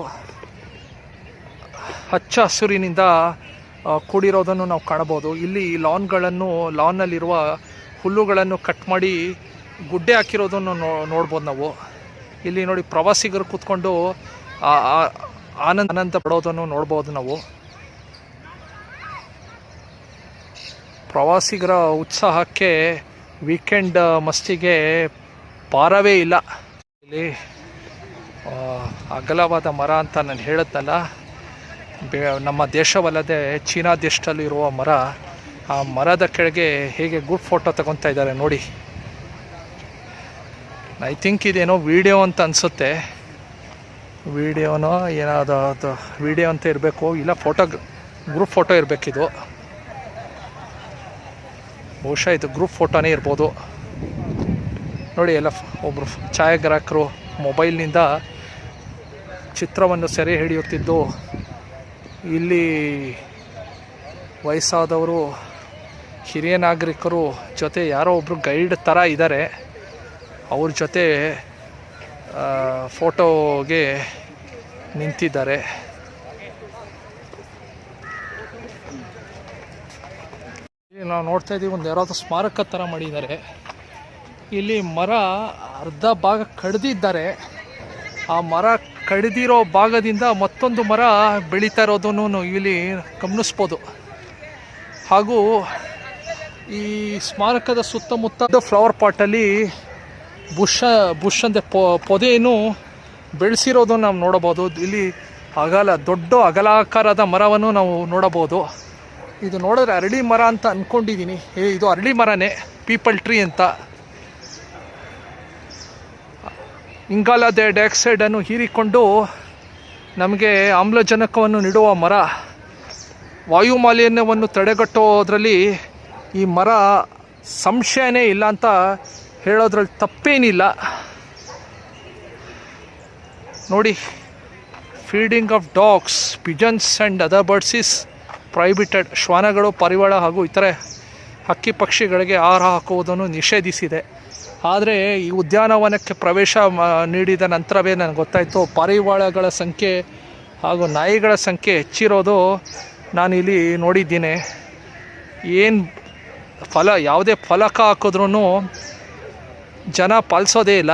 ಹಚ್ಚ ಹಸುರಿನಿಂದ ಕೂಡಿರೋದನ್ನು ನಾವು ಕಾಣಬಹುದು. ಇಲ್ಲಿ ಲಾನ್ನಲ್ಲಿರುವ ಹುಲ್ಲುಗಳನ್ನು ಕಟ್ ಮಾಡಿ ಗುಡ್ಡೆ ಹಾಕಿರೋದನ್ನು ನೋಡ್ಬೋದು ನಾವು. ಇಲ್ಲಿ ನೋಡಿ, ಪ್ರವಾಸಿಗರು ಕೂತ್ಕೊಂಡು ಆನಂದ ಪಡೋದನ್ನು ನೋಡ್ಬೋದು ನಾವು. ಪ್ರವಾಸಿಗರ ಉತ್ಸಾಹಕ್ಕೆ ವೀಕೆಂಡ್ ಮಸ್ತಿಗೆ ಪಾರವೇ ಇಲ್ಲ. ಇಲ್ಲಿ ಅಗಲವಾದ ಮರ ಅಂತ ನಾನು ಹೇಳಿದ್ನಲ್ಲ, ನಮ್ಮ ದೇಶವಲ್ಲದೆ ಚೀನಾ ದೇಶದಲ್ಲಿರುವ ಮರ. ಆ ಮರದ ಕೆಳಗೆ ಹೇಗೆ ಗ್ರೂಪ್ ಫೋಟೋ ತಗೊತಾ ಇದ್ದಾರೆ ನೋಡಿ. ಐ ಥಿಂಕ್ ಇದೇನೋ ವಿಡಿಯೋ ಅಂತ ಅನಿಸುತ್ತೆ. ವಿಡಿಯೋನೋ ಏನಾದ್ರು ವಿಡಿಯೋ ಅಂತ ಇರಬೇಕು, ಇಲ್ಲ ಗ್ರೂಪ್ ಫೋಟೋ ಇರಬೇಕಿದು. ಬಹುಶಃ ಇದು ಗ್ರೂಪ್ ಫೋಟೋನೇ ಇರ್ಬೋದು. ನೋಡಿ, ಎಲ್ಲ ಒಬ್ಬರು ಛಾಯಾಗ್ರಾಹಕರು ಮೊಬೈಲ್ನಿಂದ ಚಿತ್ರವನ್ನು ಸೆರೆ ಹಿಡಿಯುತ್ತಿದ್ದು, ಇಲ್ಲಿ ವಯಸ್ಸಾದವರು, ಹಿರಿಯ ನಾಗರಿಕರು ಜೊತೆ ಯಾರೋ ಒಬ್ಬರು ಗೈಡ್ ಥರ ಇದ್ದಾರೆ. ಅವ್ರ ಜೊತೆ ಫೋಟೋಗೆ ನಿಂತಿದ್ದಾರೆ. ಇಲ್ಲಿ ನಾವು ನೋಡ್ತಾ ಇದ್ದೀವಿ, ಒಂದು ಯಾರಾದರೂ ಸ್ಮಾರಕ ಥರ ಮಾಡಿದ್ದಾರೆ. ಇಲ್ಲಿ ಮರ ಅರ್ಧ ಭಾಗ ಕಡಿದಿದ್ದಾರೆ. ಆ ಮರ ಕಡಿದಿರೋ ಭಾಗದಿಂದ ಮತ್ತೊಂದು ಮರ ಬೆಳೀತಾ ಇರೋದನ್ನು ಇಲ್ಲಿ ಗಮನಿಸ್ಬೋದು. ಹಾಗೂ ಈ ಸ್ಮಾರಕದ ಸುತ್ತಮುತ್ತ ಫ್ಲವರ್ ಪಾಟಲ್ಲಿ ಬುಷ್ ಅಂದರೆ ಪೊದೆಯನ್ನು ಬೆಳೆಸಿರೋದನ್ನು ನಾವು ನೋಡಬಹುದು. ಇಲ್ಲಿ ದೊಡ್ಡ ಅಗಲಾಕಾರದ ಮರವನ್ನು ನಾವು ನೋಡಬಹುದು. ಇದು ನೋಡಿದ್ರೆ ಅರಳಿ ಮರ ಅಂತ ಅಂದ್ಕೊಂಡಿದ್ದೀನಿ. ಇದು ಅರಳಿ ಮರನೇ, ಪೀಪಲ್ ಟ್ರೀ ಅಂತ. ಇಂಗಾಲದ ಡೈಆಕ್ಸೈಡನ್ನು ಹೀರಿಕೊಂಡು ನಮಗೆ ಆಮ್ಲಜನಕವನ್ನು ನೀಡುವ ಮರ. ವಾಯು ಮಾಲಿನ್ಯವನ್ನು ತಡೆಗಟ್ಟೋದ್ರಲ್ಲಿ ಈ ಮರ ಸಂಶಯನೇ ಇಲ್ಲ ಅಂತ ಹೇಳೋದ್ರಲ್ಲಿ ತಪ್ಪೇನಿಲ್ಲ. ನೋಡಿ, feeding of dogs, pigeons and other birds is prohibited. ಶ್ವಾನಗಳು, ಪಾರಿವಾಳ ಹಾಗೂ ಇತರೆ ಹಕ್ಕಿ ಪಕ್ಷಿಗಳಿಗೆ ಆಹಾರ ಹಾಕುವುದನ್ನು ನಿಷೇಧಿಸಿದೆ. ಆದರೆ ಈ ಉದ್ಯಾನವನಕ್ಕೆ ಪ್ರವೇಶ ನೀಡಿದ ನಂತರವೇ ನನಗೆ ಗೊತ್ತಾಯಿತು, ಪಾರಿವಾಳಗಳ ಸಂಖ್ಯೆ ಹಾಗೂ ನಾಯಿಗಳ ಸಂಖ್ಯೆ ಹೆಚ್ಚಿರೋದು ನಾನಿಲ್ಲಿ ನೋಡಿದ್ದೀನಿ. ಯಾವುದೇ ಫಲಕ ಹಾಕಿದ್ರೂ ಜನ ಪಾಲಿಸೋದೇ ಇಲ್ಲ.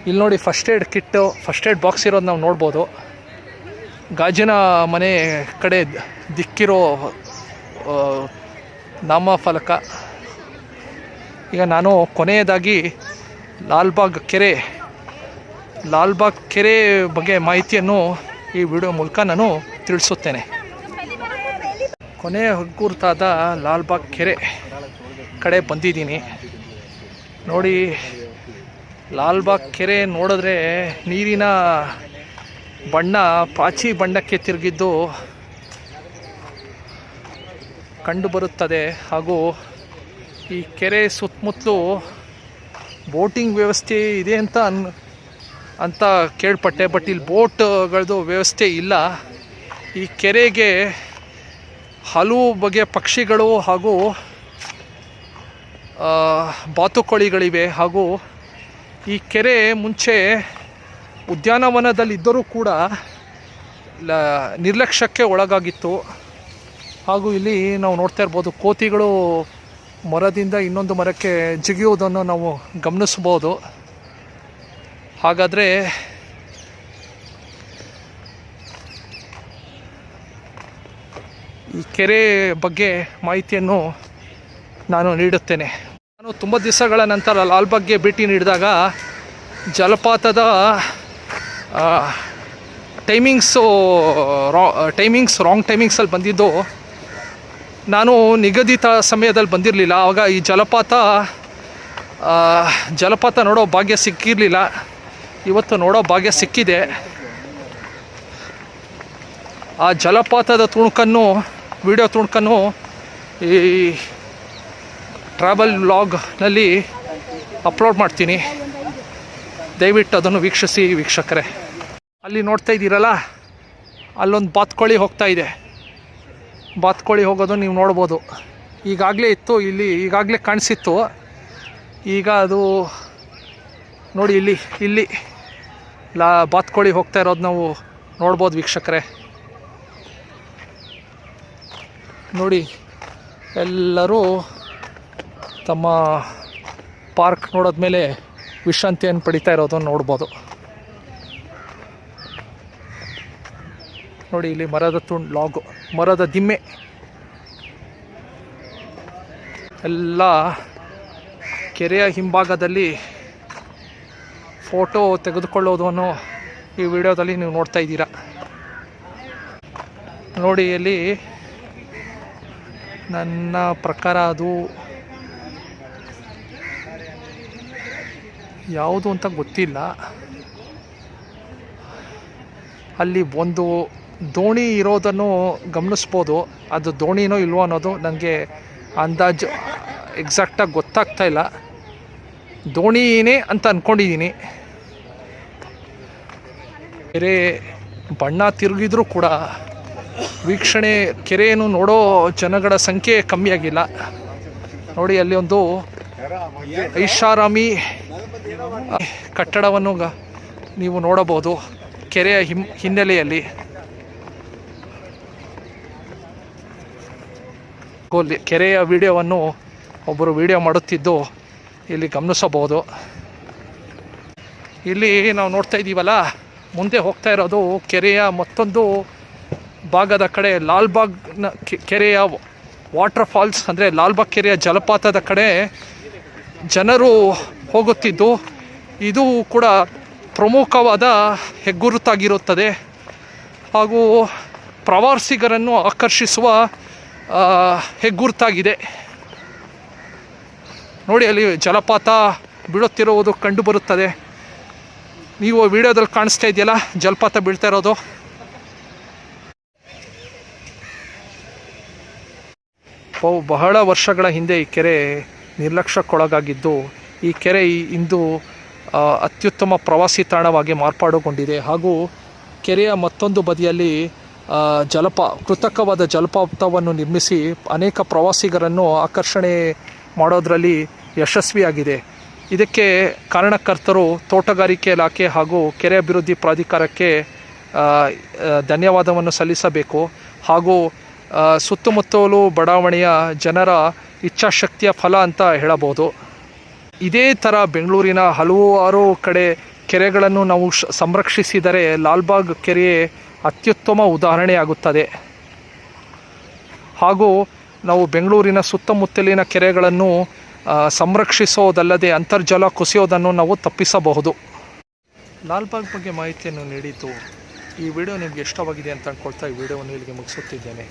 ಇಲ್ಲಿ ನೋಡಿ, ಫಸ್ಟ್ ಏಡ್ ಬಾಕ್ಸ್ ಇರೋದು ನಾವು ನೋಡ್ಬೋದು. ಗಾಜಿನ ಮನೆ ಕಡೆ ದಿಕ್ಕಿರೋ ನಾಮಫಲಕ. ಈಗ ನಾನು ಕೊನೆಯದಾಗಿ ಲಾಲ್ಬಾಗ್ ಕೆರೆ ಬಗ್ಗೆ ಮಾಹಿತಿಯನ್ನು ಈ ವಿಡಿಯೋ ಮೂಲಕ ನಾನು ತಿಳಿಸುತ್ತೇನೆ. ಕೊನೆಯ ಗುರುತಾದ ಲಾಲ್ಬಾಗ್ ಕೆರೆ ಕಡೆ ಬಂದಿದ್ದೀನಿ. ನೋಡಿ, ಲಾಲ್ಬಾಗ್ ಕೆರೆ ನೋಡಿದ್ರೆ ನೀರಿನ ಬಣ್ಣ ಪಾಚಿ ಬಣ್ಣಕ್ಕೆ ತಿರುಗಿದ್ದು ಕಂಡುಬರುತ್ತದೆ. ಹಾಗೂ ಈ ಕೆರೆ ಸುತ್ತಮುತ್ತಲೂ ಬೋಟಿಂಗ್ ವ್ಯವಸ್ಥೆ ಇದೆ ಅಂತ ಕೇಳ್ಪಟ್ಟೆ, ಬಟ್ ಇಲ್ಲಿ ಬೋಟ್ಗಳದ್ದು ವ್ಯವಸ್ಥೆ ಇಲ್ಲ. ಈ ಕೆರೆಗೆ ಹಲವು ಬಗೆಯ ಪಕ್ಷಿಗಳು ಹಾಗೂ ಬಾತುಕೋಳಿಗಳಿವೆ. ಹಾಗೂ ಈ ಕೆರೆ ಮುಂಚೆ ಉದ್ಯಾನವನದಲ್ಲಿದ್ದರೂ ಕೂಡ ನಿರ್ಲಕ್ಷ್ಯಕ್ಕೆ ಒಳಗಾಗಿತ್ತು. ಹಾಗೂ ಇಲ್ಲಿ ನಾವು ನೋಡ್ತಾ ಇರ್ಬೋದು, ಕೋತಿಗಳು ಮರದಿಂದ ಇನ್ನೊಂದು ಮರಕ್ಕೆ ಜಿಗಿಯುವುದನ್ನು ನಾವು ಗಮನಿಸ್ಬೋದು. ಹಾಗಾದರೆ ಈ ಕೆರೆ ಬಗ್ಗೆ ಮಾಹಿತಿಯನ್ನು ನಾನು ನೀಡುತ್ತೇನೆ. ನಾನು ತುಂಬ ದಿವಸಗಳ ನಂತರ ಲಾಲ್ಬಾಗ್ಗೆ ಭೇಟಿ ನೀಡಿದಾಗ ಜಲಪಾತದ ಟೈಮಿಂಗ್ಸ್ ರಾಂಗ್ ಟೈಮಿಂಗ್ಸಲ್ಲಿ ಬಂದಿದ್ದು. ನಾನು ನಿಗದಿತ ಸಮಯದಲ್ಲಿ ಬಂದಿರಲಿಲ್ಲ. ಆವಾಗ ಈ ಜಲಪಾತ ನೋಡೋ ಭಾಗ್ಯ ಸಿಕ್ಕಿರಲಿಲ್ಲ. ಇವತ್ತು ನೋಡೋ ಭಾಗ್ಯ ಸಿಕ್ಕಿದೆ. ಆ ಜಲಪಾತದ ವಿಡಿಯೋ ತುಣುಕನ್ನು ಈ ಟ್ರಾವೆಲ್ ವ್ಲಾಗ್ನಲ್ಲಿ ಅಪ್ಲೋಡ್ ಮಾಡ್ತೀನಿ. ದಯವಿಟ್ಟು ಅದನ್ನು ವೀಕ್ಷಿಸಿ ವೀಕ್ಷಕರೇ. ಅಲ್ಲಿ ನೋಡ್ತಾ ಇದ್ದೀರಲ್ಲ, ಅಲ್ಲೊಂದು ಬಾತುಕೋಳಿ ಹೋಗ್ತಾ ಇದೆ. ಬಾತುಕೋಳಿ ಹೋಗೋದು ನೀವು ನೋಡ್ಬೋದು. ಈಗಾಗಲೇ ಇತ್ತು, ಇಲ್ಲಿ ಈಗಾಗಲೇ ಕಾಣಿಸಿತ್ತು. ಈಗ ಅದು ನೋಡಿ ಇಲ್ಲಿ ಬಾತುಕೋಳಿ ಹೋಗ್ತಾ ಇರೋದು ನಾವು ನೋಡ್ಬೋದು ವೀಕ್ಷಕರೇ. ನೋಡಿ, ಎಲ್ಲರೂ ತಮ್ಮ ಪಾರ್ಕ್ ನೋಡೋದ್ಮೇಲೆ ವಿಶ್ರಾಂತಿಯನ್ನು ಪಡಿತಾ ಇರೋದನ್ನು ನೋಡ್ಬೋದು. ನೋಡಿ, ಇಲ್ಲಿ ಮರದ ದಿಮ್ಮೆ ಎಲ್ಲ ಕೆರೆಯ ಹಿಂಭಾಗದಲ್ಲಿ ಫೋಟೋ ತೆಗೆದುಕೊಳ್ಳೋದನ್ನು ಈ ವಿಡಿಯೋದಲ್ಲಿ ನೀವು ನೋಡ್ತಾ ಇದ್ದೀರಾ. ನೋಡಿ, ಅಲ್ಲಿ ನನ್ನ ಪ್ರಕಾರ ಅದು ಯಾವುದು ಅಂತ ಗೊತ್ತಿಲ್ಲ. ಅಲ್ಲಿ ಒಂದು ದೋಣಿ ಇರೋದನ್ನು ಗಮನಿಸ್ಬೋದು. ಅದು ದೋಣಿನೋ ಇಲ್ವೋ ಅನ್ನೋದು ನನಗೆ ಅಂದಾಜು ಎಕ್ಸಾಕ್ಟಾಗಿ ಗೊತ್ತಾಗ್ತಾ ಇಲ್ಲ. ದೋಣಿನೇ ಅಂತ ಅಂದ್ಕೊಂಡಿದ್ದೀನಿ. ಕೆರೆ ಬಣ್ಣ ತಿರುಗಿದ್ರೂ ಕೂಡ ವೀಕ್ಷಣೆ ಕೆರೆಯನ್ನು ನೋಡೋ ಜನಗಳ ಸಂಖ್ಯೆ ಕಮ್ಮಿಯಾಗಿಲ್ಲ. ನೋಡಿ, ಅಲ್ಲಿ ಒಂದು ಐಷಾರಾಮಿ ಕಟ್ಟಡವನ್ನು ನೀವು ನೋಡಬಹುದು ಕೆರೆಯ ಹಿನ್ನೆಲೆಯಲ್ಲಿ. ಕೆರೆಯ ವಿಡಿಯೋವನ್ನು ಒಬ್ಬರು ವಿಡಿಯೋ ಮಾಡುತ್ತಿದ್ದು ಇಲ್ಲಿ ಗಮನಿಸಬಹುದು. ಇಲ್ಲಿ ನಾವು ನೋಡ್ತಾ ಇದ್ದೀವಲ್ಲ, ಮುಂದೆ ಹೋಗ್ತಾ ಇರೋದು ಕೆರೆಯ ಮತ್ತೊಂದು ಭಾಗದ ಕಡೆ. ಲಾಲ್ಬಾಗ್ನ ಕೆರೆಯ ವಾಟರ್ ಫಾಲ್ಸ್ ಅಂದರೆ ಲಾಲ್ಬಾಗ್ ಕೆರೆಯ ಜಲಪಾತದ ಕಡೆ ಜನರು ಹೋಗುತ್ತಿದ್ದು, ಇದು ಕೂಡ ಪ್ರಮುಖವಾದ ಹೆಗ್ಗುರುತಾಗಿರುತ್ತದೆ. ಹಾಗೂ ಪ್ರವಾಸಿಗರನ್ನು ಆಕರ್ಷಿಸುವ ಹೆಗ್ಗುರುತಾಗಿದೆ. ನೋಡಿ, ಅಲ್ಲಿ ಜಲಪಾತ ಬೀಳುತ್ತಿರುವುದು ಕಂಡು ಬರುತ್ತದೆ. ನೀವು ವಿಡಿಯೋದಲ್ಲಿ ಕಾಣಿಸ್ತಾ ಇದೆಯಲ್ಲ, ಜಲಪಾತ ಬೀಳ್ತಾ ಇರೋದು. ಬಹಳ ವರ್ಷಗಳ ಹಿಂದೆ ಈ ಕೆರೆ ನಿರ್ಲಕ್ಷ್ಯಕ್ಕೊಳಗಾಗಿದ್ದು, ಈ ಕೆರೆ ಇಂದು ಅತ್ಯುತ್ತಮ ಪ್ರವಾಸಿ ತಾಣವಾಗಿ ಮಾರ್ಪಾಡುಗೊಂಡಿದೆ. ಹಾಗೂ ಕೆರೆಯ ಮತ್ತೊಂದು ಬದಿಯಲ್ಲಿ ಕೃತಕವಾದ ಜಲಪಾತವನ್ನು ನಿರ್ಮಿಸಿ ಅನೇಕ ಪ್ರವಾಸಿಗರನ್ನು ಆಕರ್ಷಣೆ ಮಾಡೋದರಲ್ಲಿ ಯಶಸ್ವಿಯಾಗಿದೆ. ಇದಕ್ಕೆ ಕಾರಣಕರ್ತರು ತೋಟಗಾರಿಕೆ ಇಲಾಖೆ ಹಾಗೂ ಕೆರೆ ಅಭಿವೃದ್ಧಿ ಪ್ರಾಧಿಕಾರಕ್ಕೆ ಧನ್ಯವಾದವನ್ನು ಸಲ್ಲಿಸಬೇಕು. ಹಾಗೂ ಸುತ್ತಮುತ್ತಲು ಬಡಾವಣೆಯ ಜನರ ಇಚ್ಛಾಶಕ್ತಿಯ ಫಲ ಅಂತ ಹೇಳಬಹುದು. ಇದೇ ಥರ ಬೆಂಗಳೂರಿನ ಹಲವಾರು ಕಡೆ ಕೆರೆಗಳನ್ನು ನಾವು ಸಂರಕ್ಷಿಸಿದರೆ ಲಾಲ್ಬಾಗ್ ಕೆರೆ ಅತ್ಯುತ್ತಮ ಉದಾಹರಣೆಯಾಗುತ್ತದೆ. ಹಾಗೂ ನಾವು ಬೆಂಗಳೂರಿನ ಸುತ್ತಮುತ್ತಲಿನ ಕೆರೆಗಳನ್ನು ಸಂರಕ್ಷಿಸೋದಲ್ಲದೆ ಅಂತರ್ಜಲ ಕುಸಿಯೋದನ್ನು ನಾವು ತಪ್ಪಿಸಬಹುದು. ಲಾಲ್ಬಾಗ್ ಬಗ್ಗೆ ಮಾಹಿತಿಯನ್ನು ನೀಡಿದ್ದು ಈ ವಿಡಿಯೋ ನಿಮಗೆ ಇಷ್ಟವಾಗಿದೆ ಅಂತ ಅಂದ್ಕೊಳ್ತಾ ಈ ವಿಡಿಯೋವನ್ನು ಇಲ್ಲಿಗೆ ಮುಗಿಸುತ್ತಿದ್ದೇನೆ.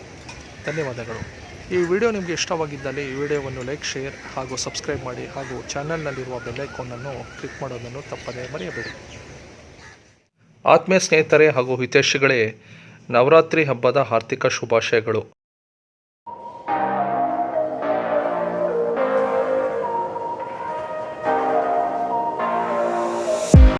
ಧನ್ಯವಾದಗಳು. ಈ ವಿಡಿಯೋ ನಿಮಗೆ ಇಷ್ಟವಾಗಿದ್ದಲ್ಲಿ ಈ ವಿಡಿಯೋವನ್ನು ಲೈಕ್, ಶೇರ್ ಹಾಗೂ ಸಬ್ಸ್ಕ್ರೈಬ್ ಮಾಡಿ. ಹಾಗೂ ಚಾನಲ್ನಲ್ಲಿರುವ ಬೆಲ್ ಐಕಾನನ್ನು ಕ್ಲಿಕ್ ಮಾಡೋದನ್ನು ತಪ್ಪದೇ ಮರೆಯಬೇಡಿ. ಆತ್ಮೀಯ ಸ್ನೇಹಿತರೆ ಹಾಗೂ ಹಿತೈಷಿಗಳೇ, ನವರಾತ್ರಿ ಹಬ್ಬದ ಹಾರ್ದಿಕ ಶುಭಾಶಯಗಳು.